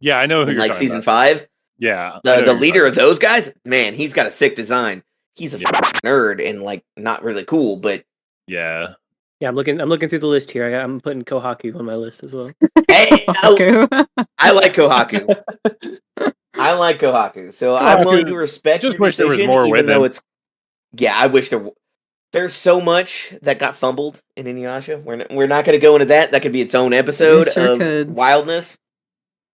Yeah, I know who in you're like talking season about. 5. Yeah. I know The who leader you're of those guys, man, he's got a sick design. He's a fucking nerd and like not really cool, but Yeah. Yeah, I'm looking through the list here. I'm putting Kohaku on my list as well. hey, Kohaku. I like Kohaku. I like Kohaku, so I'm willing to respect just your wish there was decision, more even with though him. it's. Yeah, I wish there's so much that got fumbled in Inuyasha. We're not going to go into that. That could be its own episode sure of could. wildness.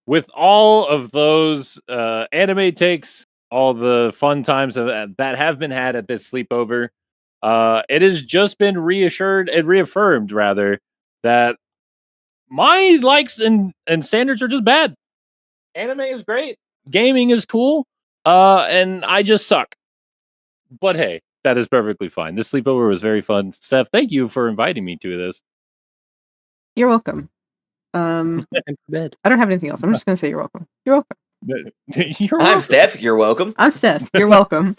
With all of those anime takes, all the fun times that have been had at this sleepover, it has just been reaffirmed rather that my likes and standards are just bad. Anime is great, gaming is cool, and I just suck. But hey, that is perfectly fine. This sleepover was very fun. Steph, thank you for inviting me to this. You're welcome. I'm for bed. I don't have anything else. I'm just gonna say you're welcome. You're welcome. You're I'm welcome. Steph. You're welcome. I'm Steph. You're welcome.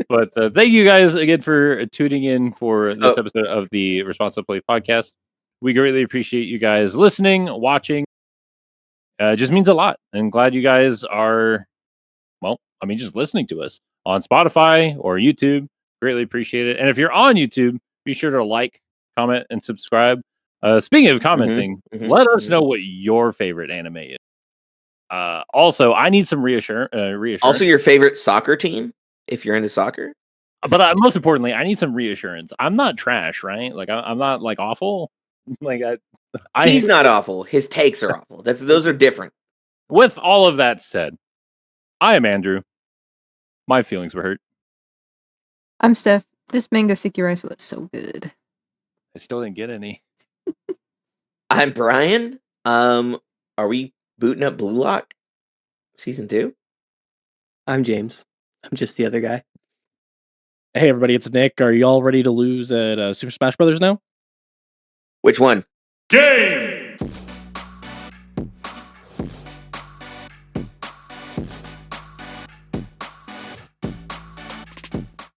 But thank you guys again for tuning in for this episode of the Responsible Play podcast. We greatly appreciate you guys listening, watching. It just means a lot. And glad you guys are, just listening to us on Spotify or YouTube. Greatly appreciate it. And if you're on YouTube, be sure to like, comment, and subscribe. Speaking of commenting, let us know what your favorite anime is. Also, I need some reassurance. Also, your favorite soccer team, if you're into soccer. But most importantly, I need some reassurance. I'm not trash, right? Like I'm not like awful. Like He's not awful. His takes are awful. Those are different. With all of that said, I am Andrew. My feelings were hurt. I'm Steph. This mango sticky rice was so good. I still didn't get any. I'm Brian. Are we booting up Blue Lock season 2? I'm James. I'm just the other guy. Hey everybody, it's Nick. Are y'all ready to lose at Super Smash Brothers now? Which one? Game!